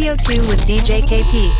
Studio 2 with DJ KP.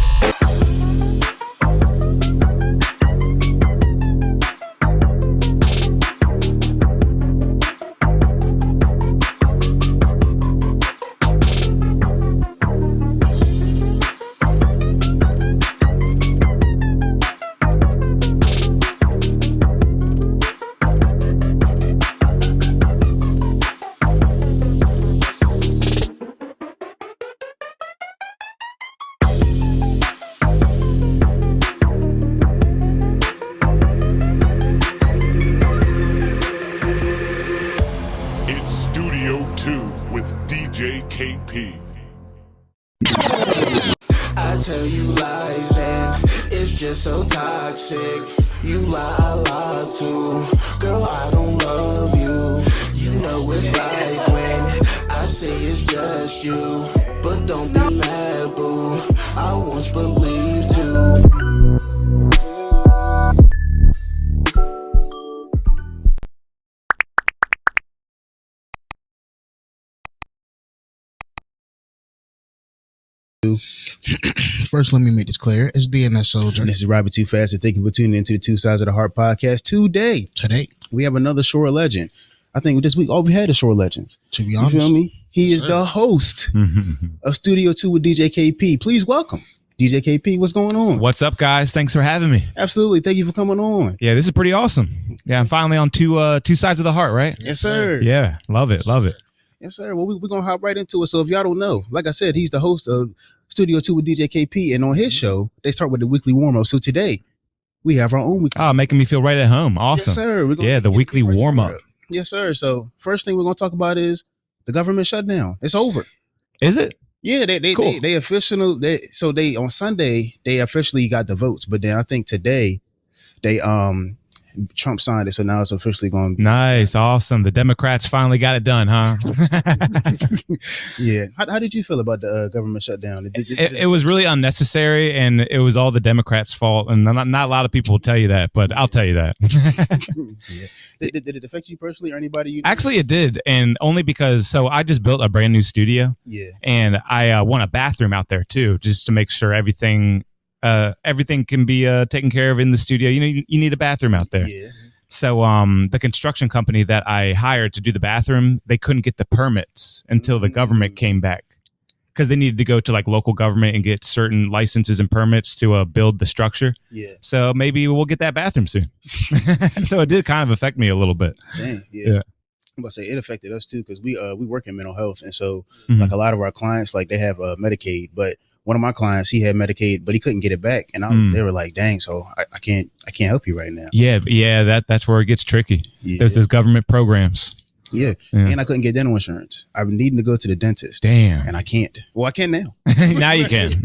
I tell you lies and it's just so toxic. You lie, I lie too. Girl, I don't love you. You know it's lies when I say it's just you. But don't be mad, boo. I once believed too. First, let me make this clear. It's DNS Soldier. And this is Robby Too Fast, and thank you for tuning into the Two Sides of the Heart podcast. Today, we have another Shore legend. I think this week, all we had is Shore legends. To be honest. You feel me? He is the host of Studio 2 with DJ KP. Please welcome DJ KP. What's going on? What's up, guys? Thanks for having me. Absolutely. Thank you for coming on. Yeah, this is pretty awesome. Yeah, I'm finally on two sides of the heart, right? Yes, sir. Yeah, love it. Love it. Yes, sir. Well, we're going to hop right into it. So if y'all don't know, like I said, he's the host of Studio 2 with DJ KP. And on his show, they start with the weekly warm-up. So today, we have our own weekly. Oh, making me feel right at home. Awesome. Yes, sir. The weekly warm-up. Yes, sir. So first thing we're going to talk about is the government shutdown. It's over. Is it? Yeah, they officially, on Sunday, they officially got the votes. But then I think today, Trump signed it, so now it's officially going to be nice, awesome. The Democrats finally got it done, huh? Yeah. How did you feel about the government shutdown? It was really unnecessary, and it was all the Democrats' fault. And not a lot of people will tell you that, but I'll tell you that. Yeah. Did it affect you personally or anybody you know? Actually, it did, and only because I just built a brand new studio. Yeah, and I want a bathroom out there too, just to make sure everything can be taken care of in the studio. You know, you need a bathroom out there. Yeah. So the construction company that I hired to do the bathroom, they couldn't get the permits until the government came back, because they needed to go to like local government and get certain licenses and permits to build the structure. Yeah. So maybe we'll get that bathroom soon. So it did kind of affect me a little bit. Dang. Yeah. I'm about to say it affected us too, because we work in mental health, and so like a lot of our clients, like they have Medicaid, but one of my clients, he had Medicaid, but he couldn't get it back, and they were like, "Dang, so I can't help you right now." Yeah, that's where it gets tricky. Yeah. There's those government programs. Yeah, and I couldn't get dental insurance. I've been needing to go to the dentist. Damn, and I can't. Well, I can now. Now you can.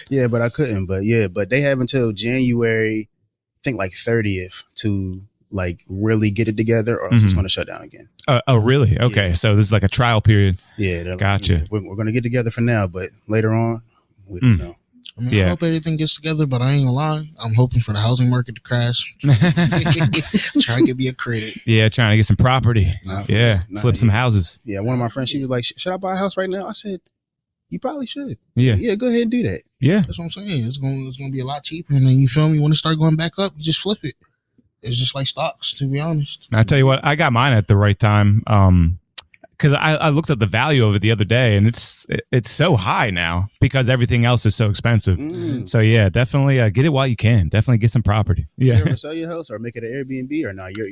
Yeah, but I couldn't. But they have until January, I think like 30th to like really get it together, or else it's going to shut down again. Oh, really? Okay, Yeah. So this is like a trial period. Yeah, Gotcha. Like, we're going to get together for now, but later on, we don't know. I mean, I hope everything gets together, but I ain't gonna lie. I'm hoping for the housing market to crash. Try to get me a credit. Yeah, trying to get some property. Flip some houses. Yeah, one of my friends, she was like, should I buy a house right now? I said, you probably should. Yeah. Yeah, go ahead and do that. Yeah. That's what I'm saying. It's gonna be a lot cheaper. And then you feel me? When it start going back up, you just flip it. It's just like stocks, to be honest. And I tell you what, I got mine at the right time. Because I looked up the value of it the other day, and it's so high now because everything else is so expensive. So yeah, definitely get it while you can. Definitely get some property. Yeah. You ever sell your house or make it an Airbnb or not? You're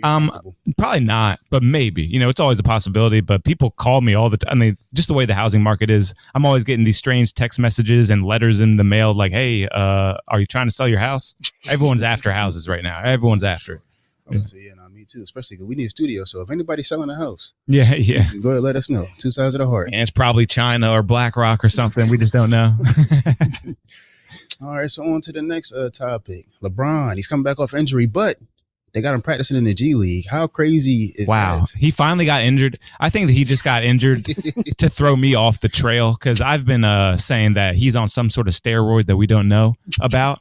probably not, but maybe. You know, it's always a possibility. But people call me all the time. I mean, just the way the housing market is, I'm always getting these strange text messages and letters in the mail like, "Hey, are you trying to sell your house?" Everyone's after houses right now. Everyone's after it. Yeah, me too, especially because we need a studio. So if anybody's selling a house, yeah, go ahead and let us know. Two Sides of the Heart. And it's probably China or BlackRock or something. We just don't know. All right, so on to the next topic. LeBron, he's coming back off injury, but they got him practicing in the G League. How crazy is that? He finally got injured. I think that he just got injured to throw me off the trail, because I've been saying that he's on some sort of steroid that we don't know about.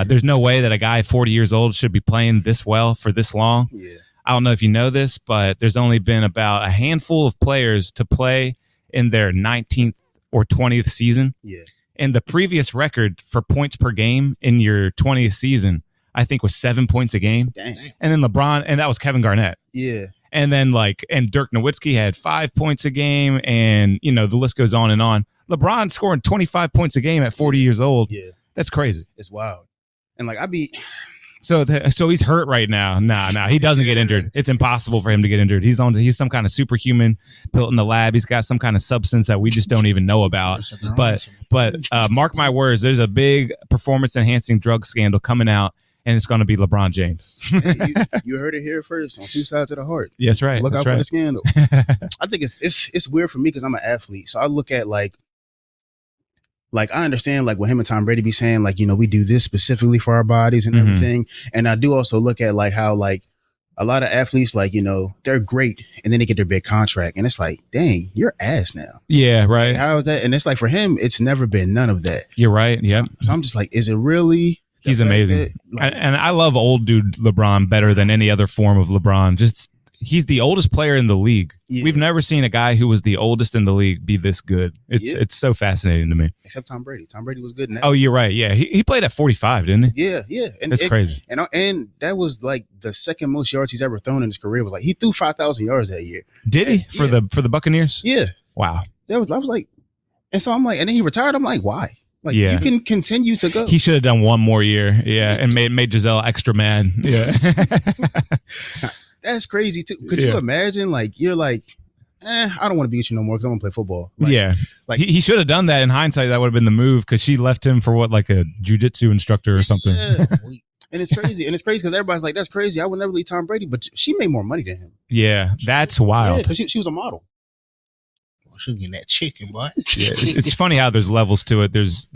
There's no way that a guy 40 years old should be playing this well for this long. Yeah. I don't know if you know this, but there's only been about a handful of players to play in their 19th or 20th season. Yeah. And the previous record for points per game in your 20th season, I think, was 7 points a game. Dang. And then LeBron, and that was Kevin Garnett. Yeah. And then and Dirk Nowitzki had 5 points a game, and the list goes on and on. LeBron scoring 25 points a game at 40 years old. Yeah. That's crazy. It's wild. And So he's hurt right now. Nah, he doesn't get injured. It's impossible for him to get injured. He's some kind of superhuman built in the lab. He's got some kind of substance that we just don't even know about. But mark my words, there's a big performance enhancing drug scandal coming out, and it's going to be LeBron James. you heard it here first on Two Sides of the Heart. Yes, right. Look That's out right. for the scandal. I think it's weird for me because I'm an athlete, so I look at like I understand like what him and Tom Brady be saying, like, we do this specifically for our bodies and everything. And I do also look at like how like a lot of athletes, like, they're great and then they get their big contract and it's like, dang, you're ass now. Yeah, right. Like, how is that? And it's like for him, it's never been none of that. You're right. Yep. So I'm just like, is it really? He's amazing. And I love old dude LeBron better than any other form of LeBron. He's the oldest player in the league. Yeah. We've never seen a guy who was the oldest in the league be this good. It's so fascinating to me. Except Tom Brady. Tom Brady was good in that. Oh, you're right. Yeah, he played at 45, didn't he? Yeah. And that's crazy. And that was like the second most yards he's ever thrown in his career. Was like he threw 5,000 yards that year. Did he for the Buccaneers? Yeah. Wow. I was like, and so I'm like, and then he retired. I'm like, why? Like, you can continue to go. He should have done one more year. Yeah, and made Giselle extra mad. Yeah. That's crazy too. Could you imagine? Like, you're like, I don't want to be with you no more because I'm gonna play football. Like, like he should have done that. In hindsight, that would have been the move because she left him for like a jiu-jitsu instructor or something. Yeah. And it's crazy. And it's crazy because everybody's like, that's crazy. I would never leave Tom Brady, but she made more money than him. Yeah, that's wild. Yeah, because she was a model. Well, she's getting that chicken, boy. Yeah, it's funny how there's levels to it. There's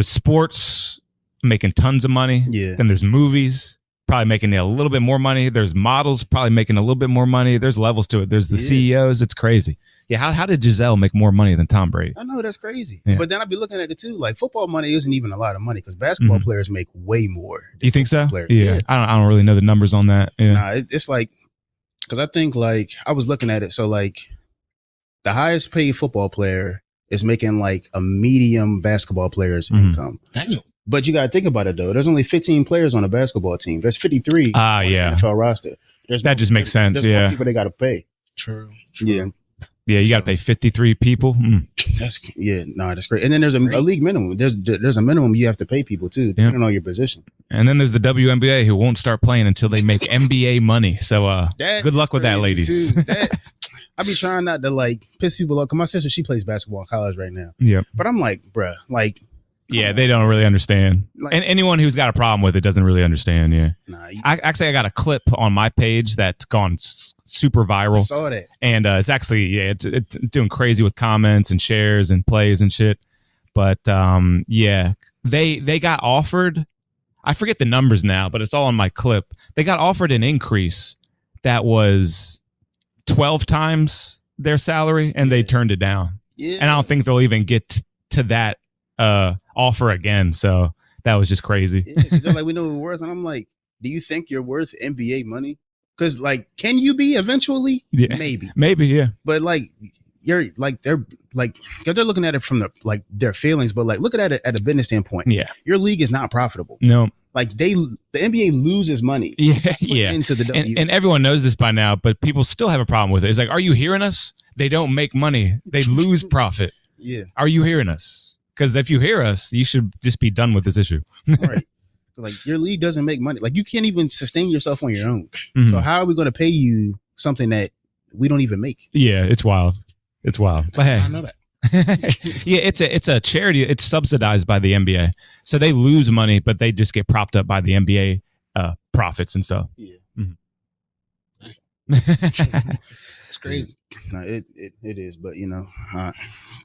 sports making tons of money. Yeah. Then there's movies probably making a little bit more money. There's models probably making a little bit more money. There's levels to it. There's the CEOs. It's crazy. Yeah. How did Giselle make more money than Tom Brady? I know, that's crazy. Yeah. But then I'd be looking at it too. Like, football money isn't even a lot of money because basketball players make way more. You think so? Players. Yeah. I don't really know the numbers on that. Yeah. Nah, it's like, because I think like I was looking at it. So like the highest paid football player is making like a medium basketball player's income. Daniel. But you got to think about it, though. There's only 15 players on a basketball team. There's 53 on the NFL roster. That just makes sense. There's Yeah. more people they got to pay. True. Yeah. Yeah, you got to pay 53 people. That's great. And then there's a league minimum. There's a minimum you have to pay people, too, depending on your position. And then there's the WNBA who won't start playing until they make NBA money. So good luck with that, ladies. I be trying not to, like, piss people off. Because my sister, she plays basketball in college right now. Yeah. But I'm like, bruh, like, yeah, they don't really understand. Like, and anyone who's got a problem with it doesn't really understand. Yeah. Nah, I got a clip on my page that's gone super viral. I saw that. And it's actually, it's doing crazy with comments and shares and plays and shit. But they got offered, I forget the numbers now, but it's all on my clip. They got offered an increase that was 12 times their salary and they turned it down. Yeah. And I don't think they'll even get to that offer again. So that was just crazy. Yeah, 'cause they're like, we know we're worth. And I'm like, do you think you're worth NBA money? Because like, can you be eventually? Yeah. Maybe, yeah. But like, you're like, they're like, because they're looking at it from their feelings, but like, look at it at a business standpoint. Yeah. Your league is not profitable. No. Like the NBA loses money. Yeah. Into the W. And everyone knows this by now, but people still have a problem with it. It's like, are you hearing us? They don't make money. They lose profit. Yeah. Are you hearing us? Because if you hear us, you should just be done with this issue. Right. So like your league doesn't make money. Like you can't even sustain yourself on your own. So how are we going to pay you something that we don't even make? Yeah, it's wild. It's wild. But hey, I know that. Yeah, it's a charity. It's subsidized by the NBA, so they lose money, but they just get propped up by the NBA profits and stuff. Yeah. It's crazy. No, it is, but you know,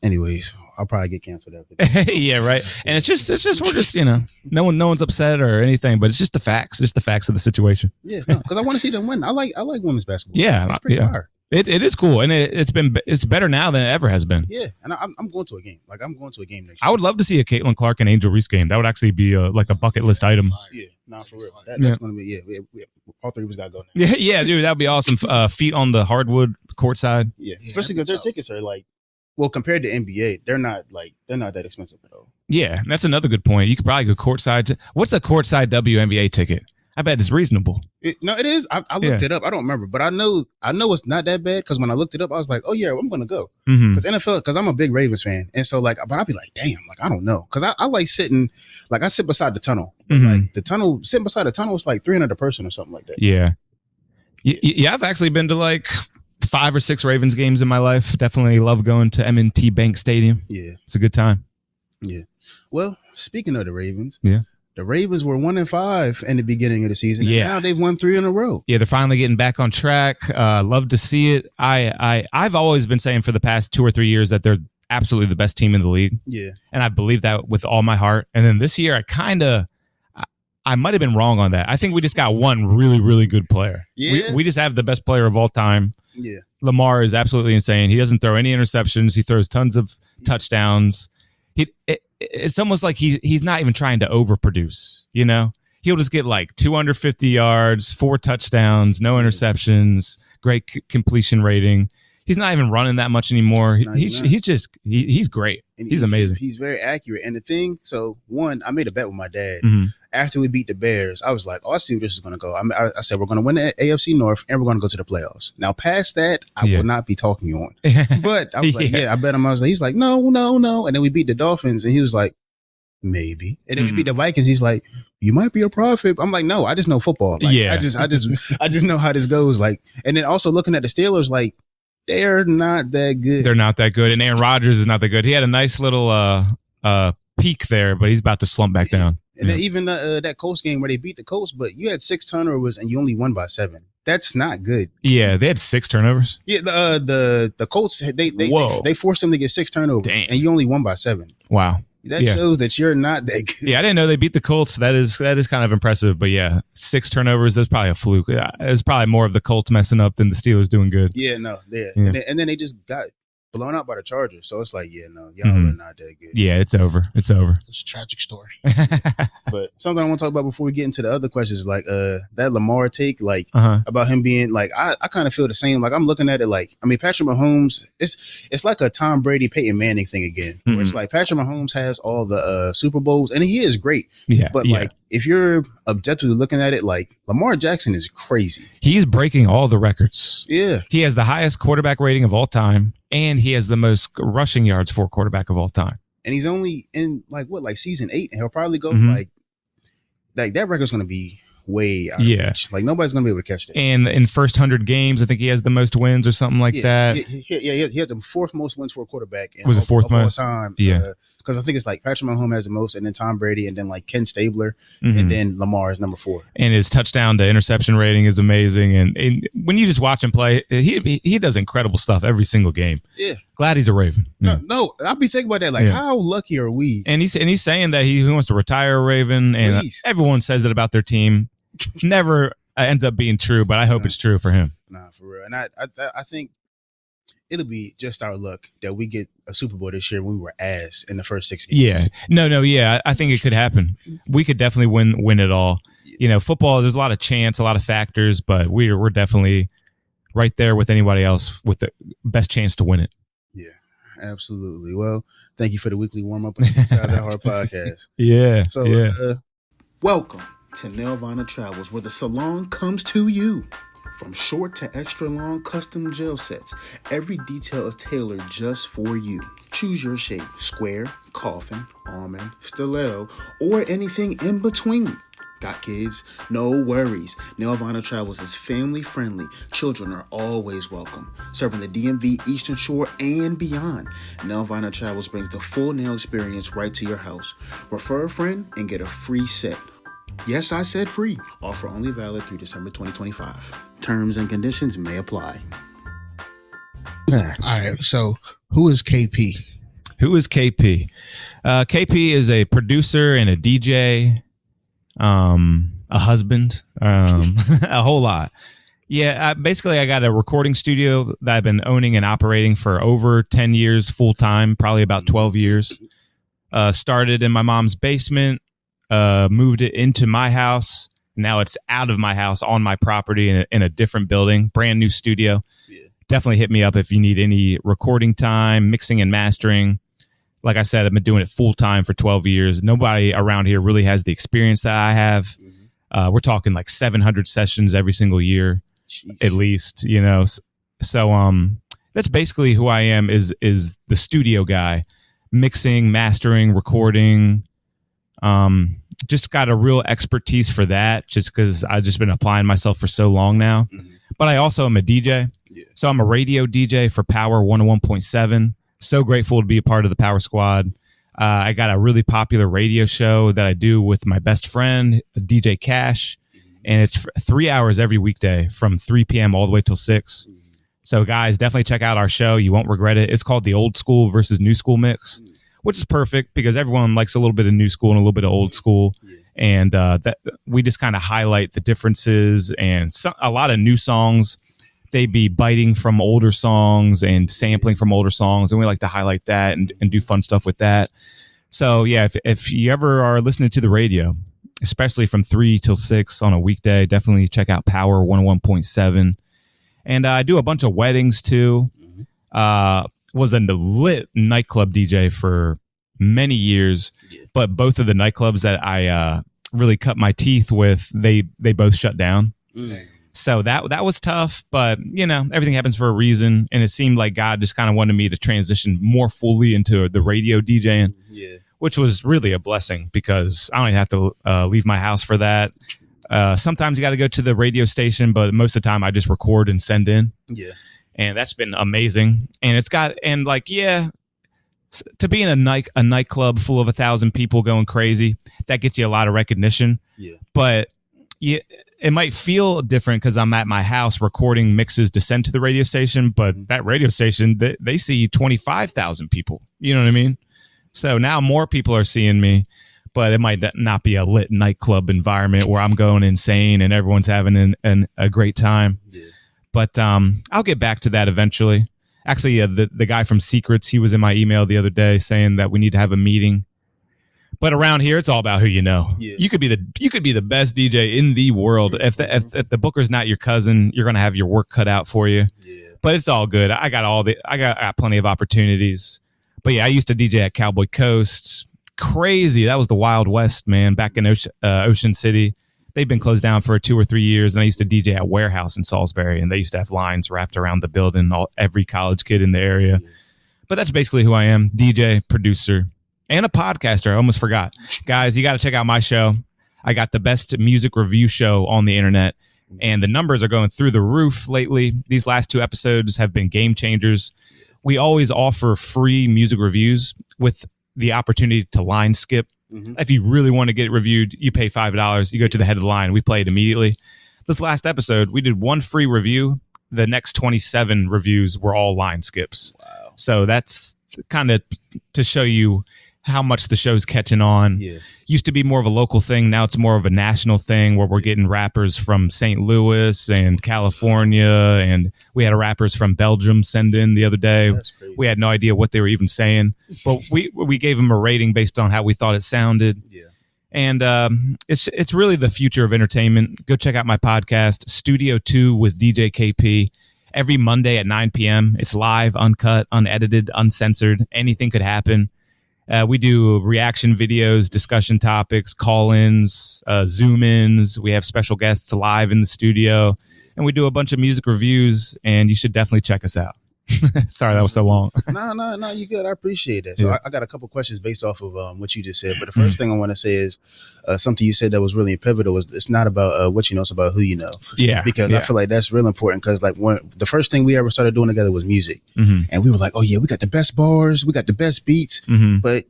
anyways, I'll probably get canceled after that. Yeah, right. And it's just we're just no one's upset or anything, but it's just the facts, of the situation. Yeah, because I want to see them win. I like women's basketball. Yeah, it's pretty hard. It is cool, and it's better now than it ever has been. Yeah, and I'm going to a game. Like I'm going to a game next year. I would love to see a Caitlin Clark and Angel Reese game. That would actually be like a bucket list item. Yeah, for real. That's going to be all three of us got to go now. Yeah, dude, that'd be awesome. Feet on the hardwood courtside. Yeah, especially because their tickets are like, well, compared to NBA, they're not that expensive at all. Yeah, that's another good point. You could probably go courtside. What's a courtside WNBA ticket? I bet it's reasonable. No, it is. I looked it up. I don't remember, but I know it's not that bad because when I looked it up, I was like, oh yeah, I'm gonna go because NFL. Because I'm a big Ravens fan, and so like, but I'd be like, damn, like I don't know because I like sitting, like I sit beside the tunnel, but like the tunnel, sitting beside the tunnel is like $300 a person or something like that. Yeah, yeah. I've actually been to like 5 or 6 Ravens games in my life. Definitely love going to M&T Bank Stadium. Yeah, it's a good time. Yeah. Well, speaking of the Ravens, yeah. The Ravens were 1-5 in the beginning of the season. Yeah. And now they've won 3 in a row. Yeah, they're finally getting back on track. Love to see it. I've always been saying for the past 2 or 3 years that they're absolutely the best team in the league. Yeah. And I believe that with all my heart. And then this year, I might have been wrong on that. I think we just got one really, really good player. Yeah. We just have the best player of all time. Yeah. Lamar is absolutely insane. He doesn't throw any interceptions. He throws tons of touchdowns. It's almost like he's not even trying to overproduce, you know? He'll just get like 250 yards, 4 touchdowns, no interceptions, great completion rating. He's not even running that much anymore. He's great. And he's amazing. He's very accurate. And the thing, so one, I made a bet with my dad. After we beat the Bears, I was like, oh, I see where this is going to go. I said, we're going to win the AFC North and we're going to go to the playoffs. Now, past that, I will not be talking you on. But I was like, I bet him. I was like, he's like, no. And then we beat the Dolphins and he was like, maybe. And then we beat the Vikings. He's like, you might be a prophet. I'm like, no, I just know football. Like, I just know how this goes. Like, and then also looking at the Steelers, like, they're not that good. They're not that good. And Aaron Rodgers is not that good. He had a nice little peak there, but he's about to slump back down. And then even that Colts game where they beat the Colts, but you had 6 turnovers and you only won by 7. That's not good. Yeah, they had 6 turnovers. Yeah, the Colts they forced them to get 6 turnovers. Dang. And you only won by 7. Wow. That shows that you're not that good. Yeah, I didn't know they beat the Colts. That is kind of impressive. But yeah, 6 turnovers, that's probably a fluke. It's probably more of the Colts messing up than the Steelers doing good. Yeah, no. Yeah. And then they just got blown out by the Chargers. So it's like, yeah, no, y'all are not that good. Yeah, it's over. It's over. It's a tragic story. But something I want to talk about before we get into the other questions is like that Lamar take, like about him being like, I kind of feel the same. Like I'm looking at it like, I mean, Patrick Mahomes, it's like a Tom Brady, Peyton Manning thing again. Where it's like Patrick Mahomes has all the Super Bowls and he is great. Yeah. But like if you're objectively looking at it, like Lamar Jackson is crazy. He's breaking all the records. Yeah. He has the highest quarterback rating of all time. And he has the most rushing yards for a quarterback of all time. And he's only in like season 8, and he'll probably go like that record's going to be way out of reach. Like nobody's going to be able to catch that. And in first 100 games, I think he has the most wins or something like that. He has the 4th most wins for a quarterback. Was it 4th most? All time. Yeah. Because I think it's like Patrick Mahomes has the most, and then Tom Brady, and then like Ken Stabler, and then Lamar is number 4. And his touchdown to interception rating is amazing. And when you just watch him play, he does incredible stuff every single game. Yeah. Glad he's a Raven. No, I'll be thinking about that. Like, how lucky are we? And he's saying that he wants to retire a Raven, and everyone says it about their team. Never ends up being true, but I hope it's true for him. Nah, for real. And I think it'll be just our luck that we get a Super Bowl this year when we were ass in the first 6 games. Yeah. No. Yeah, I think it could happen. We could definitely win it all. You know, football, there's a lot of chance, a lot of factors, but we're definitely right there with anybody else with the best chance to win it. Yeah, absolutely. Well, thank you for the weekly warm-up on the Two Sides of the Heart podcast. Yeah. So, welcome to Nelvana Travels, where the salon comes to you. From short to extra long custom gel sets, every detail is tailored just for you. Choose your shape: square, coffin, almond, stiletto, or anything in between. Got kids? No worries. Nelvana Travels is family friendly. Children are always welcome. Serving the DMV, Eastern Shore, and beyond. Nelvana Travels brings the full nail experience right to your house. Refer a friend and get a free set. Yes, I said free. Offer only valid through December 2025. Terms and conditions may apply. All right. So who is KP? Who is KP? KP is a producer and a DJ, a husband, a whole lot. Yeah, basically I got a recording studio that I've been owning and operating for over 10 years full time, probably about 12 years. Started in my mom's basement, moved it into my house. Now it's out of my house on my property in a different building, brand new studio. Yeah. definitely hit me up if you need any recording time, mixing and mastering. Like I said, I've been doing it full time for 12 years. Nobody around here really has the experience that I have. We're talking like 700 sessions every single year, at least, you know. So that's basically who I am, is the studio guy, mixing, mastering, recording. Just got a real expertise for that, just because I've just been applying myself for so long now. But I also am a DJ. So I'm a radio DJ for Power 101.7. So grateful to be a part of the Power Squad. I got a really popular radio show that I do with my best friend, DJ Cash. And it's 3 hours every weekday from 3 p.m. all the way till 6. So guys, definitely check out our show. You won't regret it. It's called the Old School versus New School Mix, which is perfect because everyone likes a little bit of new school and a little bit of old school. And that we just kind of highlight the differences, and a lot of new songs. They be biting from older songs and sampling from older songs. And we like to highlight that and do fun stuff with that. So yeah, if you ever are listening to the radio, especially from 3 till 6 on a weekday, definitely check out Power 101.7. And I do a bunch of weddings too. Was a lit nightclub DJ for many years, but both of the nightclubs that I really cut my teeth with, they both shut down. So that was tough, but you know, everything happens for a reason. And it seemed like God just kind of wanted me to transition more fully into the radio DJing, which was really a blessing because I don't even have to leave my house for that. Sometimes you got to go to the radio station, but most of the time I just record and send in. And that's been amazing. And to be in a nightclub full of 1,000 people going crazy, that gets you a lot of recognition. But it might feel different because I'm at my house recording mixes to send to the radio station, but that radio station, they see 25,000 people. You know what I mean? So now more people are seeing me, but it might not be a lit nightclub environment where I'm going insane and everyone's having a great time. But I'll get back to that eventually. Actually, the guy from Secrets, he was in my email the other day saying that we need to have a meeting. But around here, it's all about who you know. You could be the best DJ in the world. If the booker's not your cousin, you're gonna have your work cut out for you. But it's all good. I got plenty of opportunities. But yeah, I used to DJ at Cowboy Coast. Crazy. That was the Wild West, man. Back in Ocean City. They've been closed down for 2 or 3 years, and I used to DJ at Warehouse in Salisbury, and they used to have lines wrapped around the building, every college kid in the area. But that's basically who I am: DJ, producer, and a podcaster. I almost forgot. Guys, you got to check out my show. I got the best music review show on the internet, and the numbers are going through the roof lately. These last 2 episodes have been game changers. We always offer free music reviews with the opportunity to line skip. If you really want to get it reviewed, you pay $5. You go to the head of the line. We play it immediately. This last episode, we did 1 free review. The next 27 reviews were all line skips. Wow. So that's kind of to show you how much the show's catching on. Used to be more of a local thing. Now it's more of a national thing where we're getting rappers from St. Louis and California. And we had rappers from Belgium send in the other day. We had no idea what they were even saying. But we gave them a rating based on how we thought it sounded. And it's really the future of entertainment. Go check out my podcast, Studio 2 with DJ KP. Every Monday at 9 p.m. It's live, uncut, unedited, uncensored. Anything could happen. We do reaction videos, discussion topics, call-ins, zoom-ins. We have special guests live in the studio, and we do a bunch of music reviews, and you should definitely check us out. Sorry, that was so long. No, you good. I appreciate that. So I got a couple questions based off of what you just said. But the first thing I want to say is something you said that was really pivotal. Was it's not about what you know, it's about who you know. Because I feel like that's real important. Because like the first thing we ever started doing together was music, and we were like, oh yeah, we got the best bars, we got the best beats, but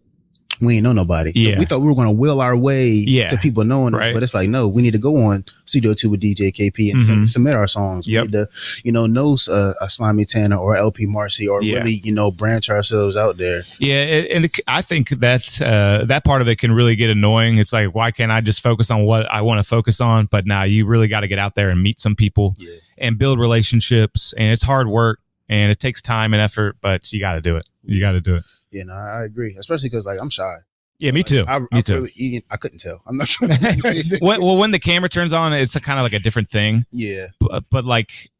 we ain't know nobody. So we thought we were going to will our way to people knowing us, but it's like, no, we need to go on Studio 2 with DJ KP and submit our songs. We need to, know a Slimy Tanner or LP Marcy or really, branch ourselves out there. I think that's that part of it can really get annoying. It's like, why can't I just focus on what I want to focus on? But now you really got to get out there and meet some people and build relationships. And it's hard work and it takes time and effort, but you got to do it. You got to do it. Yeah, no, I agree. Especially because I'm shy. Yeah, me too. Me too. Really, I couldn't tell. I'm not. When the camera turns on, it's kind of like a different thing. Yeah. But like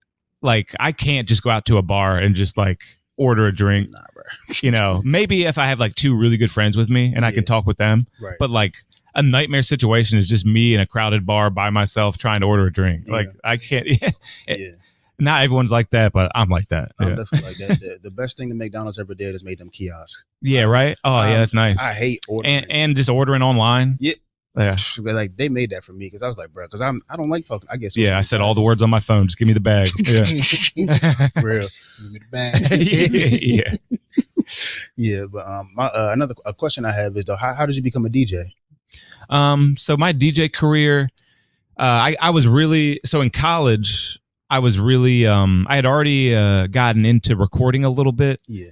Like, I can't just go out to a bar and just like order a drink. Nah, bro. You know, maybe if I have like 2 really good friends with me and I can talk with them. Right. But like a nightmare situation is just me in a crowded bar by myself trying to order a drink. Yeah. Like, I can't. Yeah. Not everyone's like that, but I'm like that. I'm definitely like that. The best thing that McDonald's ever did is made them kiosks. Yeah, right? Oh, yeah, that's nice. I hate ordering. And just ordering online. Yeah. Yeah. Like they made that for me because I was like, bro, because I don't like talking. I guess. Yeah, I said all the words on my phone. Just give me the bag. Yeah. Real. Give me the bag. Yeah. Yeah, but another question I have is though, how did you become a DJ? So my DJ career, I was really, so in college, I was really, I had already gotten into recording a little bit. Yeah.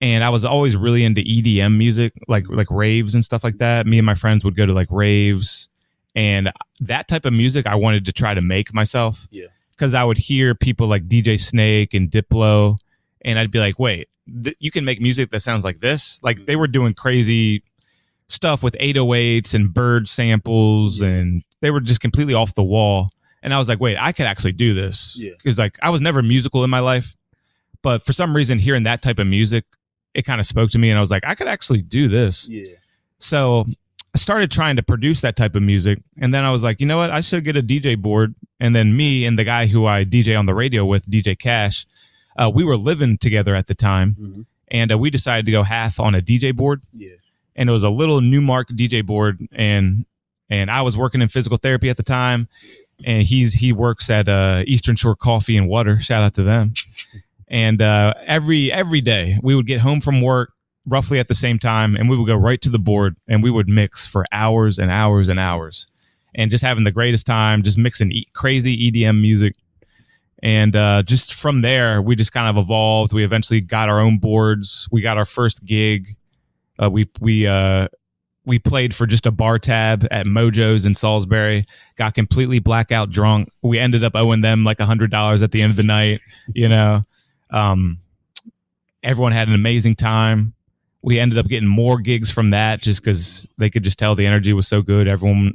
And I was always really into EDM music, like raves and stuff like that. Me and my friends would go to like raves, and that type of music I wanted to try to make myself. Yeah. Because I would hear people like DJ Snake and Diplo, and I'd be like, wait, you can make music that sounds like this? Like, they were doing crazy stuff with 808s and bird samples, and they were just completely off the wall. And I was like, wait, I could actually do this. Yeah. Because like, I was never musical in my life, but for some reason hearing that type of music, it kind of spoke to me, and I was like, I could actually do this. Yeah. So I started trying to produce that type of music, and then I was like, you know what? I should get a DJ board. And then me and the guy who I DJ on the radio with, DJ Cash, we were living together at the time, and we decided to go half on a DJ board. Yeah. And it was a little Newmark DJ board, and I was working in physical therapy at the time, and he works at Eastern Shore Coffee and Water. Shout out to them. And every day we would get home from work roughly at the same time, and we would go right to the board, and we would mix for hours and hours and hours, and just having the greatest time, just mixing crazy EDM music. And just from there, we just kind of evolved. We eventually got our own boards. We got our first gig. We played for just a bar tab at Mojo's in Salisbury, got completely blackout drunk. We ended up owing them like $100 at the end of the night, you know. Everyone had an amazing time. We ended up getting more gigs from that just because they could just tell the energy was so good. Everyone,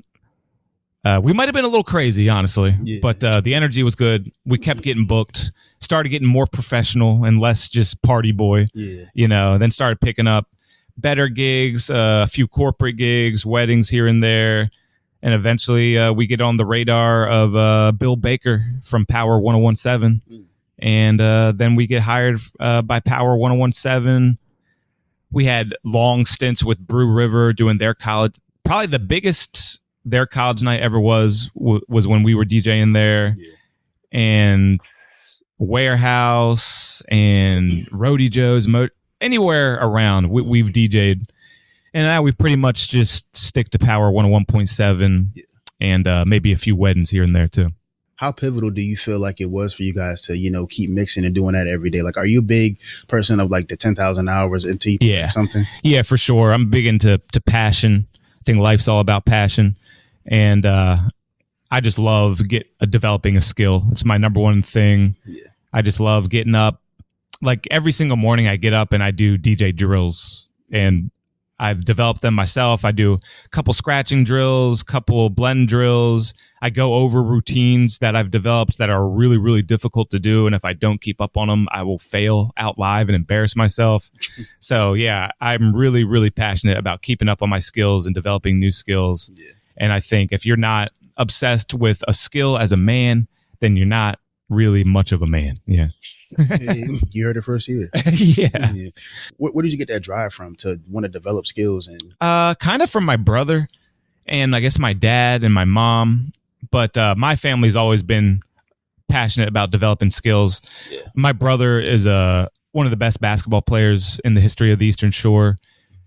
we might have been a little crazy, honestly, but the energy was good. We kept getting booked, started getting more professional and less just party boy, you know, then started picking up better gigs, a few corporate gigs, weddings here and there. And eventually we get on the radar of Bill Baker from Power 1017. And then we get hired by Power 1017. We had long stints with Brew River doing their college. Probably the biggest their college night ever was when we were DJing there. Yeah. And Warehouse and Roadie Joe's, anywhere around, we've DJ'd. And now we pretty much just stick to Power 101.7 and maybe a few weddings here and there too. How pivotal do you feel like it was for you guys to, you know, keep mixing and doing that every day? Like, are you a big person of like the 10,000 hours into something? Yeah, for sure. I'm big into passion. I think life's all about passion. And I just love developing a skill. It's my number one thing. Yeah. I just love getting up. Like every single morning I get up and I do DJ drills, and I've developed them myself. I do a couple scratching drills, couple blend drills. I go over routines that I've developed that are really, really difficult to do. And if I don't keep up on them, I will fail out live and embarrass myself. So yeah, I'm really, really passionate about keeping up on my skills and developing new skills. Yeah. And I think if you're not obsessed with a skill as a man, then you're not really much of a man. Yeah. You heard it first here. Yeah. Where did you get that drive from to want to develop skills? And kind of from my brother and I guess my dad and my mom. But my family's always been passionate about developing skills. Yeah. My brother is one of the best basketball players in the history of the Eastern Shore.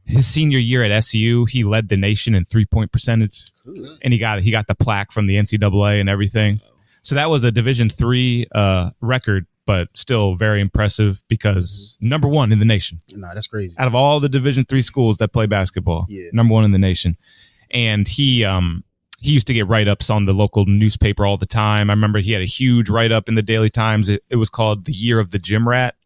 His senior year at SU, he led the nation in 3-point percentage. Cool. And he got the plaque from the NCAA and everything. So that was a Division III record, but still very impressive because number one in the nation. Nah, that's crazy. Out of all the Division III schools that play basketball, number one in the nation. And he used to get write-ups on the local newspaper all the time. I remember he had a huge write-up in the Daily Times. It was called The Year of the Gym Rat.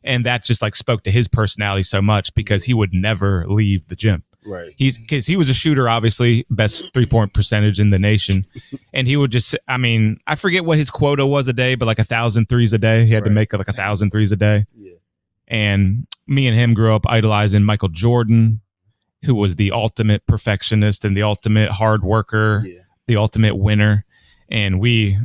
And that just like spoke to his personality so much because he would never leave the gym. Right. Because he was a shooter, obviously, best 3-point percentage in the nation. And he would just, I mean, I forget what his quota was a day, but like 1,000 threes a day. He had to make like 1,000 threes a day. Yeah. And me and him grew up idolizing Michael Jordan, who was the ultimate perfectionist and the ultimate hard worker, the ultimate winner. And we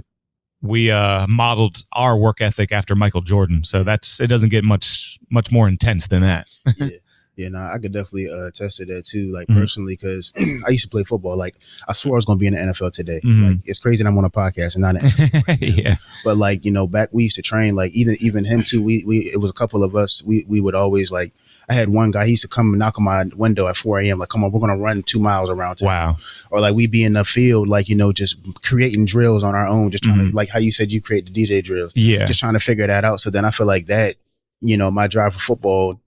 modeled our work ethic after Michael Jordan. So it doesn't get much more intense than that. Yeah, no, I could definitely attest to that too, like personally, because I used to play football. Like, I swore I was going to be in the NFL today. Like, it's crazy that I'm on a podcast and not in the NFL right now. Yeah. But like, you know, back we used to train, like even him too. We it was a couple of us. We would always like. I had one guy. He used to come and knock on my window at 4 a.m. Like, come on, we're gonna run 2 miles around town. Wow. Or like we'd be in the field, like, you know, just creating drills on our own, just trying to, like how you said you create the DJ drills. Yeah. Just trying to figure that out. So then I feel like that, you know, my drive for football.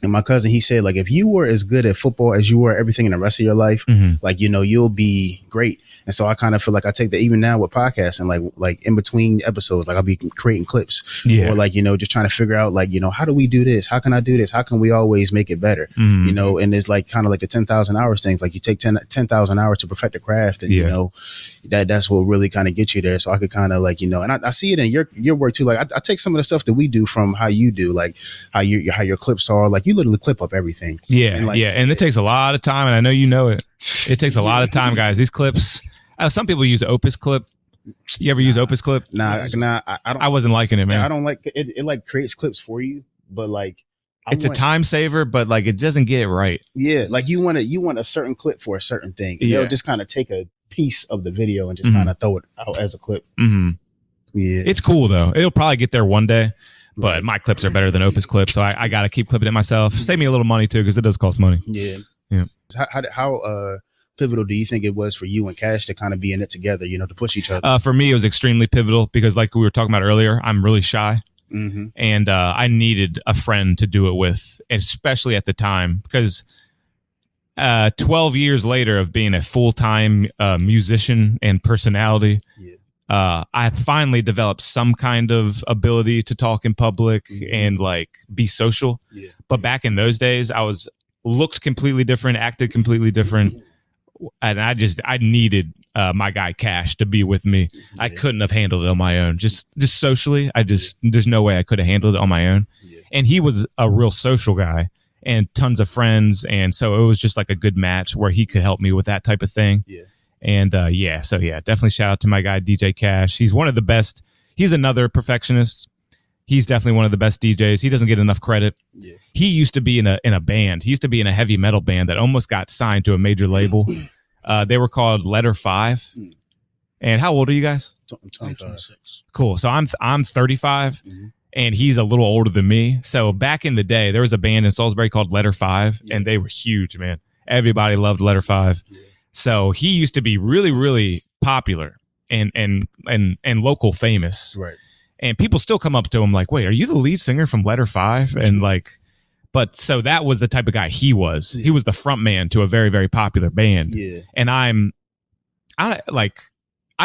And my cousin, he said, like, if you were as good at football as you were everything in the rest of your life, like, you know, you'll be great. And so I kind of feel like I take that even now with podcasting, like in between episodes, like I'll be creating clips or like, you know, just trying to figure out like, you know, how do we do this? How can I do this? How can we always make it better? You know, and it's like kind of like the 10,000 hours things. Like you take 10,000 hours to perfect the craft and, you know, that's what really kind of gets you there. So I could kind of like, you know, and I see it in your work too. Like I take some of the stuff that we do from how you do, like how your clips are, like you literally clip up everything. Yeah. And like, And it takes a lot of time. And I know you know it. It takes a lot of time, guys. These clips, some people use Opus Clip. You ever use Opus Clip? Nah, I don't. I wasn't liking it, man. I don't like it. It like creates clips for you, but like it's a time saver, but like it doesn't get it right. Yeah, like you want a certain clip for a certain thing. And they'll just kind of take a piece of the video and just kind of throw it out as a clip. Yeah, it's cool though. It'll probably get there one day. But my clips are better than Opus clips, so I got to keep clipping it myself. Save me a little money too, because it does cost money. Yeah. Yeah. How pivotal do you think it was for you and Cash to kind of be in it together, you know, to push each other? For me, it was extremely pivotal because, like we were talking about earlier, I'm really shy, and I needed a friend to do it with, especially at the time, because 12 years later of being a full-time musician and personality. I finally developed some kind of ability to talk in public and like be social. But back in those days, I looked completely different, acted completely different. And I needed my guy Cash to be with me. I couldn't have handled it on my own. Just socially, there's no way I could have handled it on my own. And he was a real social guy and tons of friends. And so it was just like a good match where he could help me with that type of thing. And definitely shout out to my guy DJ Cash. He's one of the best. He's another perfectionist. He's definitely one of the best DJs. He doesn't get enough credit. He used to be in a band. He used to be in a heavy metal band that almost got signed to a major label. They were called Letter 5. And how old are you guys? I'm 26. Cool. So I'm 35 and he's a little older than me. So back in the day, there was a band in Salisbury called Letter 5 and they were huge, man. Everybody loved Letter 5. So he used to be really, really popular and local famous. Right. And people still come up to him like, wait, are you the lead singer from Letter 5? And like, but so that was the type of guy he was. He was the front man to a very, very popular band. And I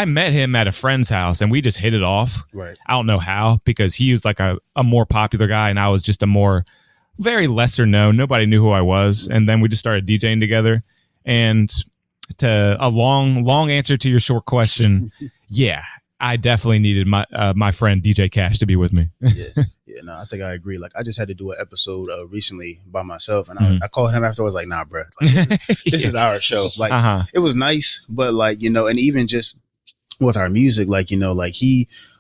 met him at a friend's house and we just hit it off. Right. I don't know how, because he was like a more popular guy and I was just a more very lesser known. Nobody knew who I was. And then we just started DJing together. And to a long answer to your short question, yeah, I definitely needed my friend DJ Cash to be with me. No, I think I agree. Like I just had to do an episode recently by myself, and I called him after. I was like, "Nah, bro, like, this is our show." Like it was nice, but like, you know, and even just with our music, like, you know, like